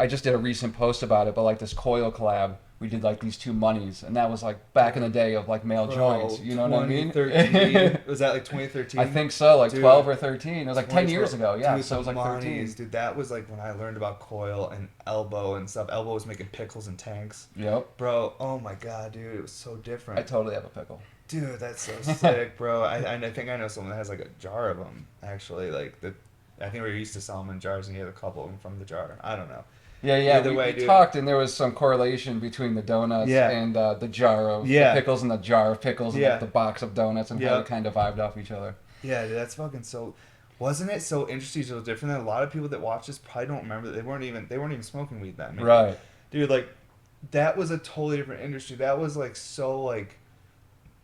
S1: just did a recent post about it, but like this coil collab, we did like these 2 monies. And that was like back in the day of like male joints. You know what I mean?
S2: 2013. Was that like 2013?
S1: I think so, like 12 or 13. It was like 10 years ago. Yeah,
S2: dude,
S1: so it was like 13.
S2: Dude, that was like when I learned about coil and elbow and stuff. Elbow was making pickles and tanks.
S1: Yep.
S2: Bro, oh my god, dude, it was so different.
S1: I totally have a pickle.
S2: Dude, that's so sick, bro. I think I know someone that has like a jar of them, actually. Like, I think we used to sell them in jars and he had a couple of them from the jar. I don't know.
S1: Yeah. We talked, and there was some correlation between the donuts and the jar of the pickles and the jar of pickles and like, the box of donuts and how they kind of vibed off each other.
S2: Yeah, dude, that's fucking so. Wasn't it so interesting? So different than a lot of people that watch this probably don't remember that they weren't even smoking weed then. Maybe.
S1: Right.
S2: Dude, like that was a totally different industry. That was like so like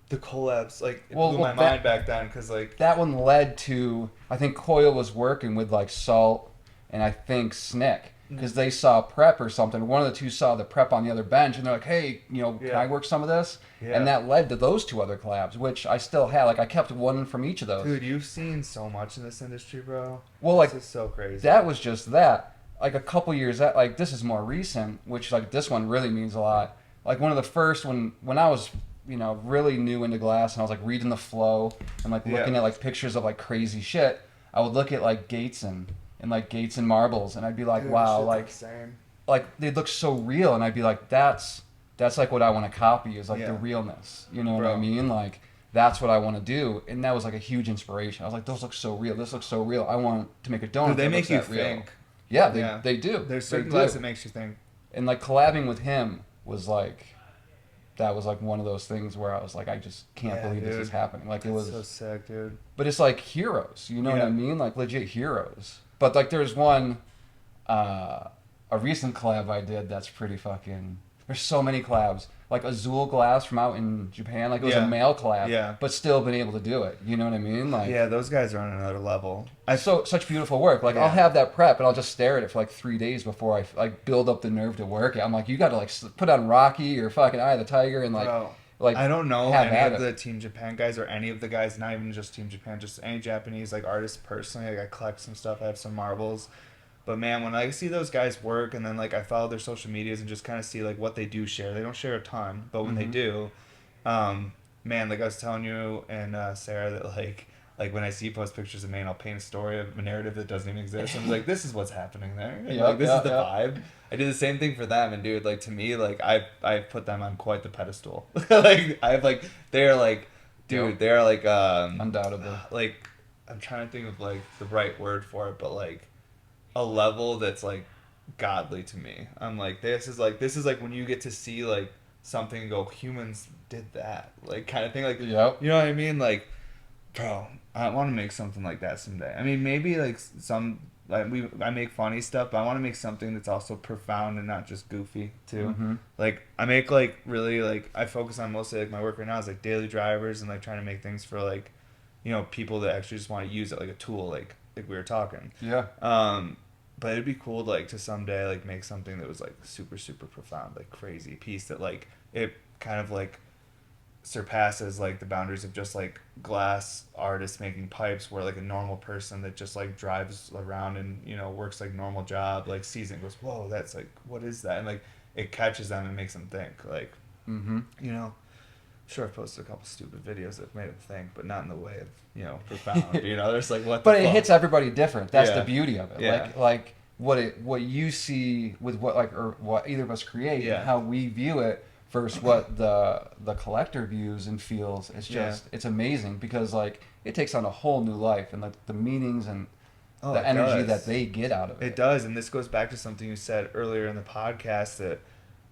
S2: the collabs like it blew my mind back then because like
S1: that one led to I think Coil was working with like Salt and I think Snick. Because they saw prep or something. One of the two saw the prep on the other bench, and they're like, "Hey, can I work some of this?" Yeah. And that led to those 2 other collabs, which I still had. Like, I kept one from each of those.
S2: Dude, you've seen so much in this industry, bro.
S1: Well, like,
S2: this is so crazy.
S1: That was just that. Like, a couple years, like, this is more recent, which, like, this one really means a lot. Like, one of the first, when I was, really new into glass, and I was, like, reading the flow, and, like, looking at, like, pictures of, like, crazy shit, I would look at, like, Gates and marbles, and I'd be like, dude, wow, like they look so real, and I'd be like, that's like what I want to copy is like the realness, you know what I mean? Like that's what I want to do, and that was like a huge inspiration. I was like, those look so real. This looks so real. I want to make a donut.
S2: Dude, they make you
S1: think.
S2: Real.
S1: Yeah, they do.
S2: There's certain glass that makes you think.
S1: And like collabing with him was like. That was like one of those things where I was like, I just can't believe this is happening. Like it was
S2: so sick, dude.
S1: But it's like heroes, you know what I mean? Like legit heroes. But like there's one, a recent collab I did that's pretty fucking. There's so many collabs. Like Azul Glass from out in Japan, like it was a male collab, but still been able to do it. You know what I mean? Like
S2: those guys are on another level.
S1: Such beautiful work. Like I'll have that prep and I'll just stare at it for like 3 days before I like build up the nerve to work it. I'm like, you got to like put on Rocky or fucking Eye of the Tiger and like. Bro. Like
S2: I don't know any of the Team Japan guys or any of the guys, not even just Team Japan, just any Japanese like artists personally. Like I collect some stuff. I have some marbles. But man, when I see those guys work and then like I follow their social medias and just kind of see like what they do share. They don't share a ton, but when they do, man, like I was telling you and Sarah that like when I see you post pictures of me and I'll paint a story of a narrative that doesn't even exist. I'm like, this is what's happening there. Like this is the vibe. I do the same thing for them, and dude, like to me, like I put them on quite the pedestal. Like I have like they're like, dude, they're like
S1: undoubtedly.
S2: Like I'm trying to think of like the right word for it, but like a level that's like godly to me. I'm like this is like when you get to see like something and go, humans did that, like kind of thing. Like you know what I mean? Like, bro, I want to make something like that someday. I mean, maybe like I make funny stuff, but I want to make something that's also profound and not just goofy too. Mm-hmm. Like I make like really like I focus on mostly like my work right now is like daily drivers and like trying to make things for like, people that actually just want to use it like a tool, like we were talking.
S1: Yeah.
S2: But it'd be cool like to someday like make something that was like super super profound, like crazy piece that like it kind of like surpasses like the boundaries of just like glass artists making pipes, where like a normal person that just like drives around and, you know, works like normal job, like sees it and goes, whoa, that's like, what is that? And like it catches them and makes them think, like, you know. Sure, I've posted a couple stupid videos that made them think, but not in the way of, you know, profound. You know, there's like what.
S1: But
S2: the
S1: it
S2: fuck?
S1: hits everybody different. That's
S2: Yeah.
S1: the beauty of it.
S2: Yeah.
S1: Like what you see with what like or what either of us create,
S2: Yeah.
S1: and how we view it versus what the collector views and feels. It's just it's amazing because like it takes on a whole new life, and like the meanings and the energy that they get out of it.
S2: It does, and this goes back to something you said earlier in the podcast, that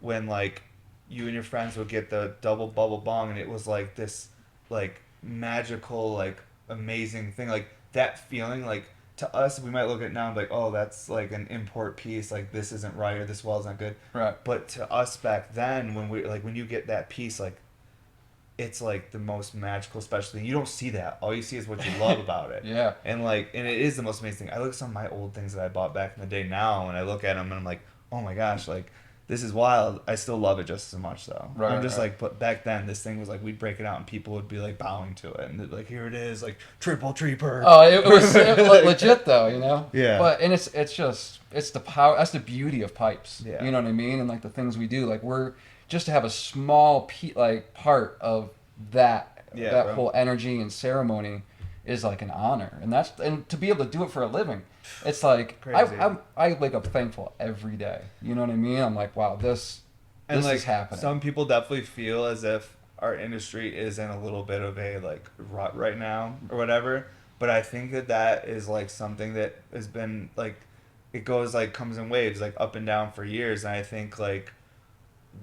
S2: when like you and your friends would get the double bubble bong, and it was like this like magical, like amazing thing, like that feeling, like to us we might look at it now and be like, oh, that's like an import piece, like this isn't right, or this well's not good,
S1: Right.
S2: but to us back then, when we like when you get that piece, like it's like the most magical special thing. You don't see that. All you see is what you love about it.
S1: Yeah.
S2: And like, and it is the most amazing thing. I look at some of my old things that I bought back in the day now, and I look at them and I'm like, oh my gosh, like this is wild. I still love it just as much though.
S1: Right,
S2: I'm just
S1: right.
S2: like, but back then this thing was like, we'd break it out and people would be like bowing to it, and like, here it is, like triple treeper.
S1: Oh, it was legit though, you know.
S2: Yeah.
S1: But and it's just it's the power. That's the beauty of pipes.
S2: Yeah.
S1: You know what I mean? And like the things we do, like we're just to have a small like part of that
S2: Yeah,
S1: whole energy and ceremony is like an honor, and to be able to do it for a living, it's like
S2: Crazy.
S1: I wake up thankful every day. You know what I mean? I'm like, wow, this
S2: like
S1: is happening.
S2: some people definitely feel as if our industry is in a little bit of a like rut right now or whatever, but I think that is like something that has been like, it goes like comes in waves, like up and down for years. And I think like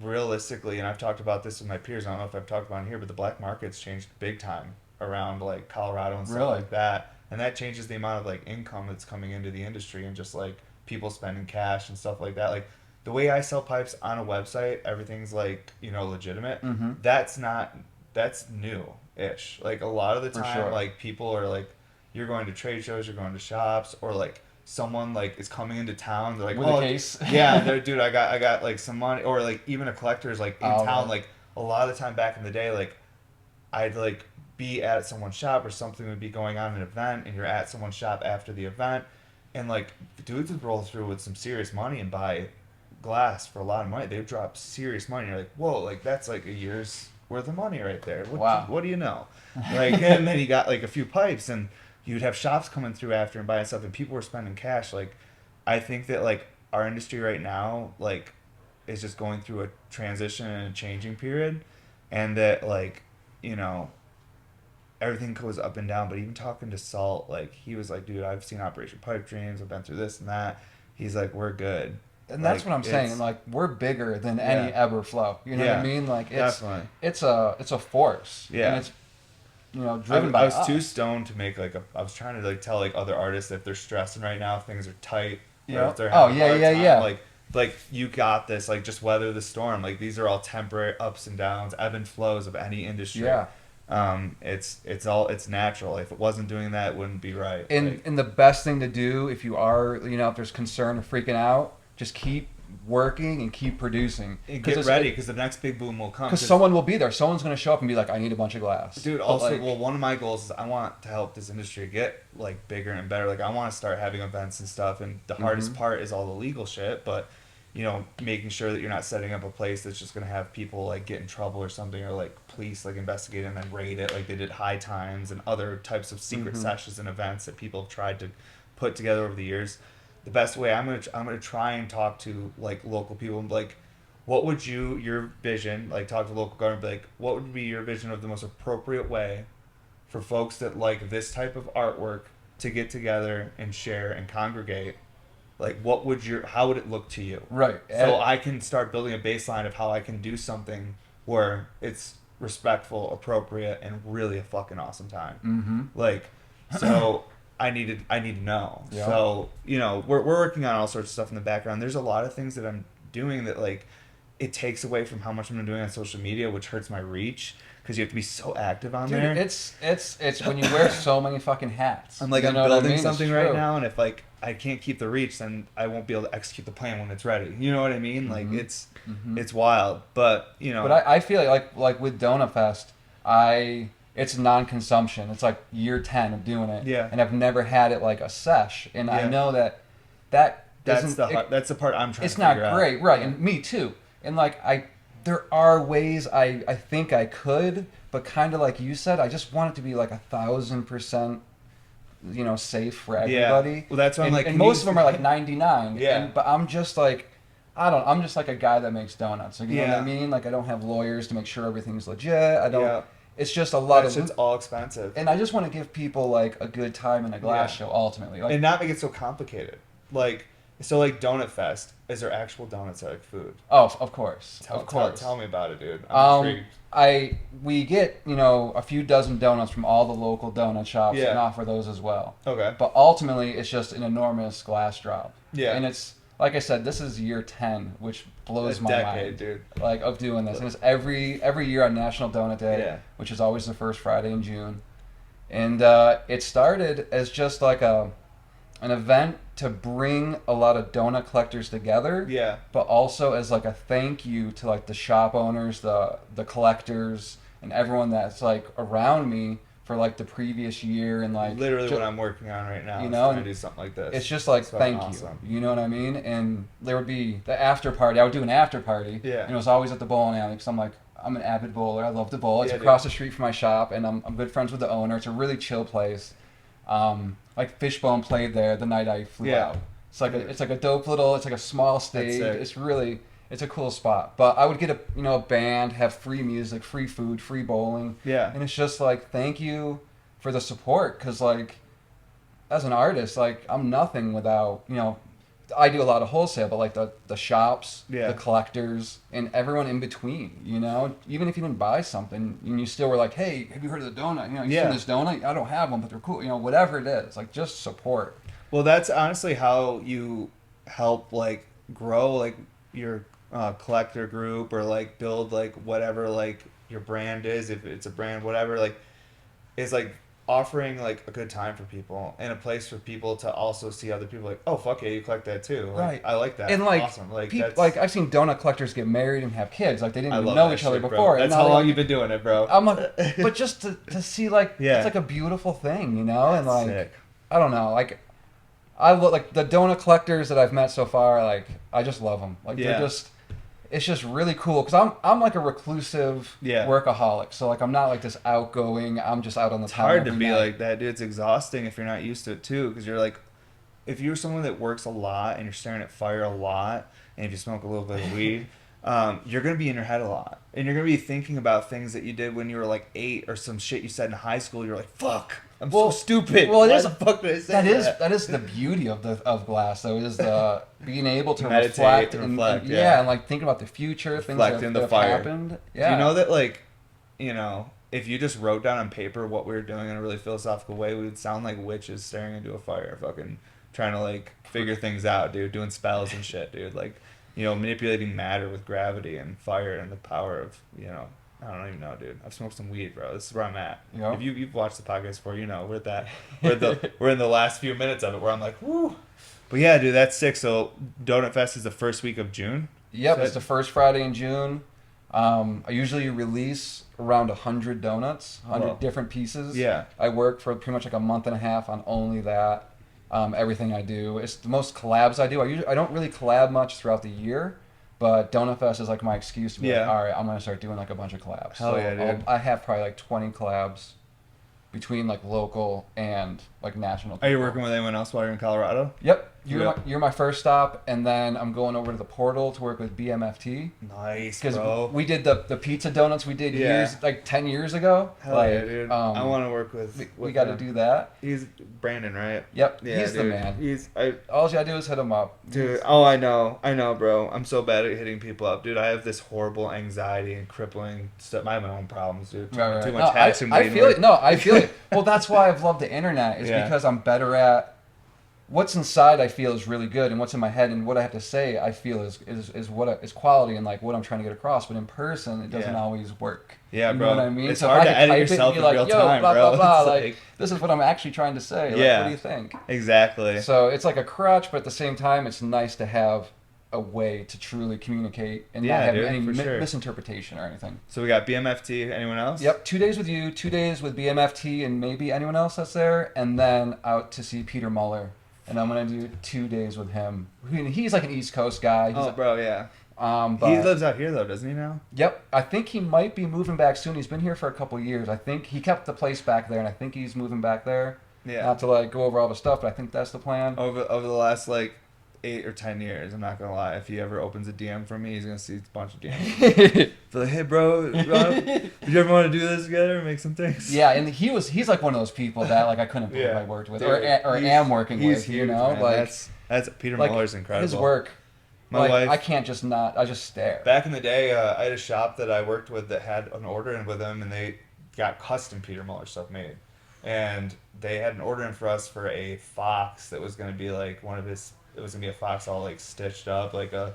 S2: realistically, and I've talked about this with my peers, I don't know if I've talked about it here, but the black market's changed big time around like Colorado and stuff
S1: Really?
S2: like that, and that changes the amount of like income that's coming into the industry, and just like people spending cash and stuff like that. Like the way I sell pipes on a website, everything's like, you know, legitimate. That's new-ish. Like a lot of the
S1: For
S2: time,
S1: sure.
S2: like people are like, you're going to trade shows, you're going to shops, or like someone like is coming into town, they're like,
S1: With
S2: oh
S1: a case.
S2: yeah, dude, I got like some money, or like even a collector's like in town.
S1: Right.
S2: Like a lot of the time back in the day, like I'd like be at someone's shop, or something would be going on, an event, and you're at someone's shop after the event, and like dudes would roll through with some serious money and buy glass for a lot of money. They would drop serious money. You're like, whoa, like that's like a year's worth of money right there. What do you know? Like, and then you got like a few pipes, and you'd have shops coming through after and buying stuff, and people were spending cash. Like, I think that like our industry right now, like, is just going through a transition and a changing period, and that like, you know, everything goes up and down. But even talking to Salt, like he was like, dude, I've seen Operation Pipe Dreams, I've been through this and that. He's like, we're good.
S1: And that's
S2: Like,
S1: what I'm saying. Like we're bigger than any ebb or flow. You know what I mean? Like
S2: definitely.
S1: it's a force.
S2: Yeah.
S1: And it's driven by
S2: I was
S1: us.
S2: too stoned to make like I was trying to like tell like other artists that if they're stressing right now, things are tight. Or
S1: Yeah.
S2: if they're
S1: Oh,
S2: having a
S1: yeah,
S2: hard
S1: yeah,
S2: time,
S1: yeah.
S2: Like you got this. Like just weather the storm. Like these are all temporary ups and downs, ebb and flows of any industry.
S1: Yeah.
S2: It's natural. If it wasn't doing that, it wouldn't be right.
S1: And the best thing to do if you are, if there's concern or freaking out, just keep working and keep producing.
S2: And get ready, because the next big boom will come.
S1: Because someone will be there. Someone's going to show up and be like, I need a bunch of glass.
S2: Dude, also, well, one of my goals is I want to help this industry get like bigger and better. Like I want to start having events and stuff, and the hardest part is all the legal shit, but making sure that you're not setting up a place that's just going to have people like get in trouble or something, or like police like investigate and then raid it like they did High Times and other types of secret sessions and events that people have tried to put together over the years. The best way, I'm gonna try and talk to like local people and be like, what would your vision, like talk to local government, be like, what would be your vision of the most appropriate way for folks that like this type of artwork to get together and share and congregate? Like, how would it look to you?
S1: Right.
S2: So I can start building a baseline of how I can do something where it's respectful, appropriate, and really a fucking awesome time. Like, so I need to know.
S1: Yeah.
S2: So, we're working on all sorts of stuff in the background. There's a lot of things that I'm doing that like it takes away from how much I'm doing on social media, which hurts my reach, because you have to be so active on there.
S1: It's when you wear so many fucking hats.
S2: I'm like,
S1: You
S2: I'm
S1: know what I
S2: building
S1: mean?
S2: something
S1: It's
S2: right
S1: true.
S2: now, and if like I can't keep the reach, then I won't be able to execute the plan when it's ready. You know what I mean? Like it's wild, but
S1: But I feel like with Donut Fest, it's non-consumption. It's like year 10 of doing it.
S2: Yeah.
S1: And I've never had it like a sesh. And I know that's
S2: the part I'm trying to figure out.
S1: It's not great, right? And me too. And like there are ways I think I could, but kind of like you said, I just want it to be like 1,000%, safe for everybody.
S2: Yeah. Well, that's why I'm like,
S1: and most of them are like 99.
S2: Yeah.
S1: But I'm just like, I'm just like a guy that makes donuts. Like, you know what I
S2: Yeah.
S1: mean? Like I don't have lawyers to make sure everything's legit. I don't.
S2: Yeah.
S1: It's just a lot of.
S2: It's all expensive.
S1: And I just want to give people like a good time in a glass show. Ultimately, like,
S2: and not make it so complicated. Like Donut Fest. Is there actual donuts that are like food?
S1: Oh, of course.
S2: Tell me about it, dude. I'm intrigued.
S1: We get a few dozen donuts from all the local donut shops and offer those as well.
S2: Okay.
S1: But ultimately, it's just an enormous glass drop.
S2: Yeah.
S1: And it's like I said, this is year 10, which blows my mind.
S2: Dude.
S1: Like of doing this, and it's every year on National Donut Day, which is always the first Friday in June. And it started as just like an event to bring a lot of donut collectors together.
S2: Yeah.
S1: But also as like a thank you to like the shop owners, the collectors, and everyone that's like around me for like the previous year and like
S2: literally what I'm working on right now. To do something like this.
S1: It's just like thank you. You know what I mean? And there would be the after party. I would do an after party.
S2: Yeah.
S1: And it was always at the bowling alley because I'm an avid bowler. I love to bowl. It's across the street from my shop, and I'm good friends with the owner. It's a really chill place. Like Fishbone played there the night I flew out. It's like a dope little. It's like a small stage. It's a cool spot. But I would get a band, have free music, free food, free bowling.
S2: Yeah.
S1: And it's just like thank you for the support, because like as an artist, like I'm nothing without I do a lot of wholesale, but like the shops, the collectors, and everyone in between, even if you didn't buy something and you still were like, hey, have you heard of the donut? You seen this donut? I don't have one, but they're cool. Whatever it is, like just support.
S2: Well, that's honestly how you help like grow like your collector group, or like build like whatever like your brand is, if it's a brand, whatever, like is like offering like a good time for people and a place for people to also see other people like, oh fuck yeah, you collect that too. Like,
S1: right.
S2: I like that.
S1: And like
S2: awesome. Like
S1: like I've seen donut collectors get married and have kids. Like they didn't even know each other before.
S2: Bro. That's how long you've been doing it, bro.
S1: I'm like, but just to see like it's like a beautiful thing, and like
S2: sick.
S1: I don't know, like I look like the donut collectors that I've met so far. Like I just love them. Like they're just. It's just really cool because I'm like a reclusive workaholic, so like I'm not like this outgoing. I'm just out on the town.
S2: It's hard to be like that, dude. It's exhausting if you're not used to it too, because you're like, if you're someone that works a lot and you're staring at fire a lot, and if you smoke a little bit of weed, you're gonna be in your head a lot, and you're gonna be thinking about things that you did when you were like 8 or some shit you said in high school. You're like, fuck. I'm so stupid.
S1: Well,
S2: Why the fuck did I say that?
S1: That is the beauty of glass, though. Is the being able to
S2: meditate,
S1: and like think about the future,
S2: reflect
S1: things
S2: in
S1: that
S2: the
S1: have
S2: fire.
S1: happened. Yeah.
S2: Do you know that like, if you just wrote down on paper what we were doing in a really philosophical way, we would sound like witches staring into a fire, fucking trying to like figure things out, dude, doing spells and shit, dude. Like, manipulating matter with gravity and fire and the power of I don't even know, dude. I've smoked some weed, bro. This is where I'm at.
S1: Yep.
S2: If you've watched the podcast before, we're in the last few minutes of it where I'm like, woo. But yeah, dude, that's sick. So Donut Fest is the first week of June?
S1: Yep, it's the first Friday in June. I usually release around 100 donuts, 100 different pieces.
S2: Yeah.
S1: I work for pretty much like a month and a half on only that. Everything I do. It's the most collabs I do. I don't really collab much throughout the year. But Donut Fest is like my excuse to be like, all right, I'm going to start doing like a bunch of collabs.
S2: Hell yeah, dude.
S1: I have probably like 20 collabs between like local and like national people.
S2: Are you working with anyone else while you're in Colorado?
S1: Yep. You're my first stop, and then I'm going over to the Portal to work with BMFT.
S2: Nice,
S1: bro.
S2: Because
S1: we did the pizza donuts we did years, like 10 years ago.
S2: Hell yeah, dude. I want to work with
S1: we got to do that.
S2: He's Brandon, right?
S1: Yep.
S2: Yeah,
S1: he's
S2: dude.
S1: the man. All you got to do is hit him up.
S2: Dude, I know, bro. I'm so bad at hitting people up. Dude, I have this horrible anxiety and crippling stuff. I have my own problems, dude.
S1: Right.
S2: Too much action.
S1: I feel it. No, I feel it. Well, that's why I've loved the internet, is because I'm better at what's inside. I feel is really good, and what's in my head and what I have to say I feel is what is quality and like what I'm trying to get across. But in person, it doesn't always work.
S2: Yeah,
S1: you
S2: bro.
S1: know what I mean?
S2: It's
S1: so
S2: hard
S1: if I
S2: to edit
S1: type
S2: yourself
S1: it and be
S2: in
S1: like,
S2: real time,
S1: blah,
S2: bro.
S1: blah, blah.
S2: It's
S1: Like, this is what I'm actually trying to say. Like, what do you think?
S2: Exactly.
S1: So it's like a crutch, but at the same time, it's nice to have a way to truly communicate and
S2: Yeah,
S1: not have
S2: dude,
S1: any
S2: for sure.
S1: misinterpretation or anything.
S2: So we got BMFT. Anyone else?
S1: Yep, 2 days with you, 2 days with BMFT and maybe anyone else that's there, and then out to see Peter Muller. And I'm going to do 2 days with him. He's like an East Coast guy.
S2: Oh, bro, yeah.
S1: But,
S2: he lives out here, though, doesn't he now?
S1: Yep. I think he might be moving back soon. He's been here for a couple years. I think he kept the place back there, and I think he's moving back there.
S2: Yeah.
S1: Not to, like, go over all the stuff, but I think that's the plan.
S2: Over the last, like, 8 or 10 years, I'm not going to lie. If he ever opens a DM from me, he's going to see a bunch of DMs. So like, hey, bro, would you ever want to do this together and make some things?
S1: Yeah, and he's like one of those people that, like, I couldn't believe I worked with,
S2: Dude,
S1: or am working with,
S2: huge,
S1: you know?
S2: Man.
S1: Like,
S2: that's Peter
S1: like,
S2: Muller's incredible.
S1: His work.
S2: My wife,
S1: I can't just not. I just stare.
S2: Back in the day, I had a shop that I worked with that had an order in with them, and they got custom Peter Muller stuff made. And they had an order in for us for a fox that was going to be like one of his. It was going to be a fox all like stitched up like a.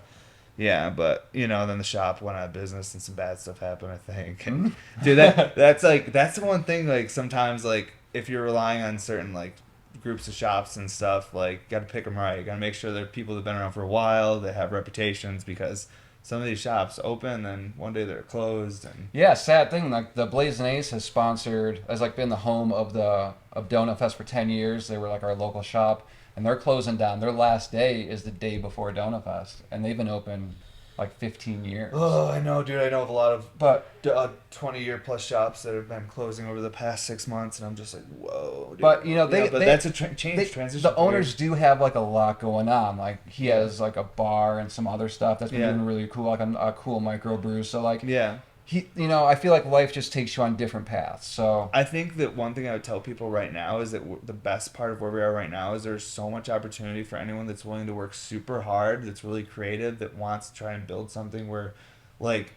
S2: Yeah, but you know, then the shop went out of business and some bad stuff happened. I think. And, dude, that's the one thing. Like sometimes, like if you're relying on certain like groups of shops and stuff, like got to pick them right. You got to make sure they're people that've been around for a while, they have reputations, because some of these shops open and one day they're closed. And
S1: yeah, sad thing, like the Blazing Ace has been the home of Donut Fest for 10 years. They were like our local shop, and they're closing down. Their last day is the day before Donut Fest, and they've been open like 15 years.
S2: Oh, I know, dude. I know of a lot of
S1: but
S2: 20-year plus shops that have been closing over the past 6 months, and I'm just like, whoa, dude.
S1: But you know,
S2: that's a transition.
S1: The owners do have like a lot going on. Like he has like a bar and some other stuff that's been doing really cool, like a cool microbrew. So like I feel like life just takes you on different paths. So
S2: I think that one thing I would tell people right now is that the best part of where we are right now is there's so much opportunity for anyone that's willing to work super hard, that's really creative, that wants to try and build something where, like,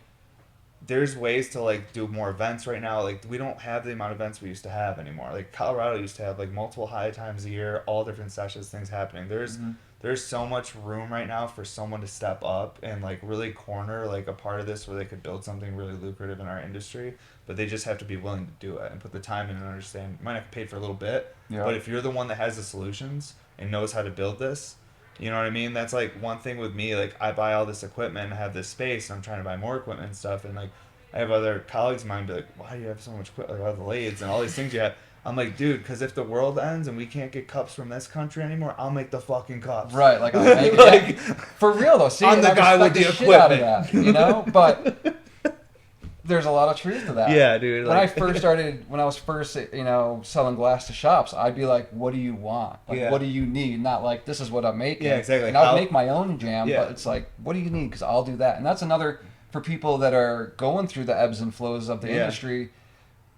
S2: there's ways to like do more events right now. Like we don't have the amount of events we used to have anymore. Like Colorado used to have like multiple high times a year, all different sessions, things happening. There's so much room right now for someone to step up and like really corner like a part of this where they could build something really lucrative in our industry, but they just have to be willing to do it and put the time in and understand. You might not get paid for a little bit, but if you're the one that has the solutions and knows how to build this, you know what I mean? That's like one thing with me. Like I buy all this equipment and I have this space and I'm trying to buy more equipment and stuff, and like I have other colleagues of mine be like, why do you have so much equipment, like all the lathes and all these things you have? I'm like, dude, because if the world ends and we can't get cups from this country anymore, I'll make the fucking cups.
S1: Right, like I'll make it. For real though, see,
S2: I'm the guy with the equipment,
S1: you know. But there's a lot of truth to that.
S2: Yeah, dude.
S1: When I was first, selling glass to shops, I'd be like, what do you want? Like, what do you need? Not like, this is what I'm making.
S2: Yeah, exactly.
S1: And I'll make my own jam, but it's like, what do you need? Because I'll do that. And that's another, for people that are going through the ebbs and flows of the industry,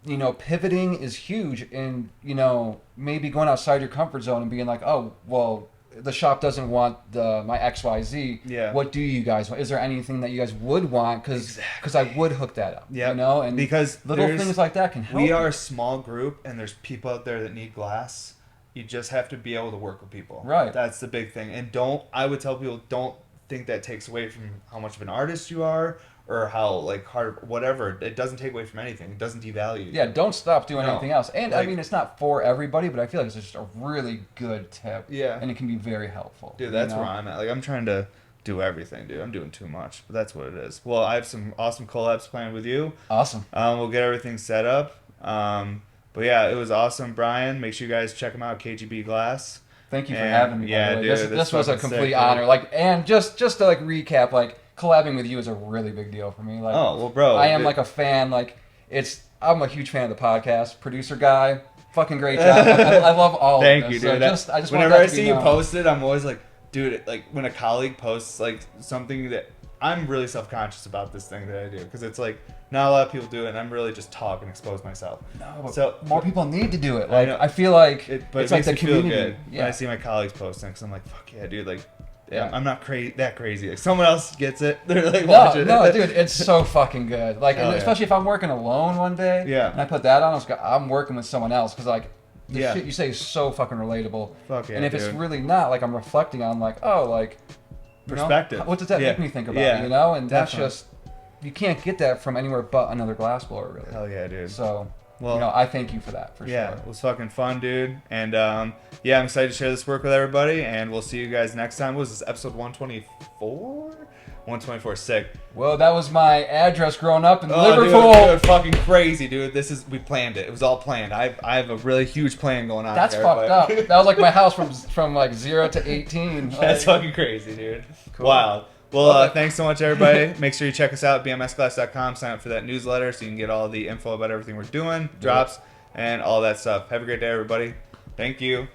S1: you know, pivoting is huge. And, you know, maybe going outside your comfort zone and being like, oh, well, the shop doesn't want my XYZ.
S2: Yeah.
S1: What do you guys want? Is there anything that you guys would want? Because I would hook that up.
S2: Yeah.
S1: You know, and
S2: because
S1: little things like that can help.
S2: We are a small group, and there's people out there that need glass. You just have to be able to work with people.
S1: Right.
S2: That's the big thing. And I would tell people, don't think that takes away from how much of an artist you are, or how like hard, whatever. It doesn't take away from anything. It doesn't devalue you.
S1: Yeah, don't stop doing anything else. And like, I mean, it's not for everybody, but I feel like it's just a really good tip.
S2: Yeah.
S1: And it can be very helpful.
S2: Dude, that's where I'm at. Like, I'm trying to do everything, dude. I'm doing too much, but that's what it is. Well, I have some awesome collabs planned with you.
S1: Awesome.
S2: We'll get everything set up. But yeah, it was awesome, Brian. Make sure you guys check him out, KGB Glass.
S1: Thank you for having me.
S2: Yeah, dude,
S1: this was a complete honor. Like, and just to like recap, like, collabing with you is a really big deal for me. Like,
S2: oh well, bro,
S1: I am like a fan. Like, I'm a huge fan of the podcast. Producer guy, fucking great job. I love all.
S2: Thank
S1: of
S2: you,
S1: this.
S2: dude.
S1: So I just
S2: whenever I see you posted, I'm always like, dude. Like when a colleague posts like something that I'm really self-conscious about this thing that I do, because it's like not a lot of people do it, and I'm really just talk and expose myself.
S1: No,
S2: so
S1: more people need to do it. Like I feel like
S2: it's
S1: like the community.
S2: Feel good when I see my colleagues posting, because I'm like, fuck yeah, dude. Like. Yeah, I'm not that crazy. Like someone else gets it. They're like, watch it.
S1: No, dude, it's so fucking good. Like, and especially if I'm working alone one day.
S2: Yeah.
S1: And I put that on, I'm working with someone else, because like the shit you say is so fucking relatable.
S2: Fuck yeah,
S1: and if it's really not, like I'm reflecting on like, oh, like
S2: perspective.
S1: What does that make me think about? You know, and
S2: definitely.
S1: that's just you can't get that from anywhere but another glassblower, really.
S2: Hell yeah, dude.
S1: So
S2: Well,
S1: I thank you for that, for
S2: yeah,
S1: sure.
S2: it was fucking fun, dude. And yeah, I'm excited to share this work with everybody. And we'll see you guys next time. What was this, episode 124? 124, sick.
S1: Well, that was my address growing up in
S2: Oh,
S1: Liverpool.
S2: dude, fucking crazy, dude. We planned it. It was all planned. I have a really huge plan going on.
S1: That's
S2: there,
S1: fucked up. That was like my house from like 0 to 18.
S2: That's fucking crazy, dude. Cool. Wow. Well, thanks so much, everybody. Make sure you check us out at bmsglass.com. Sign up for that newsletter so you can get all the info about everything we're doing, drops, and all that stuff. Have a great day, everybody. Thank you.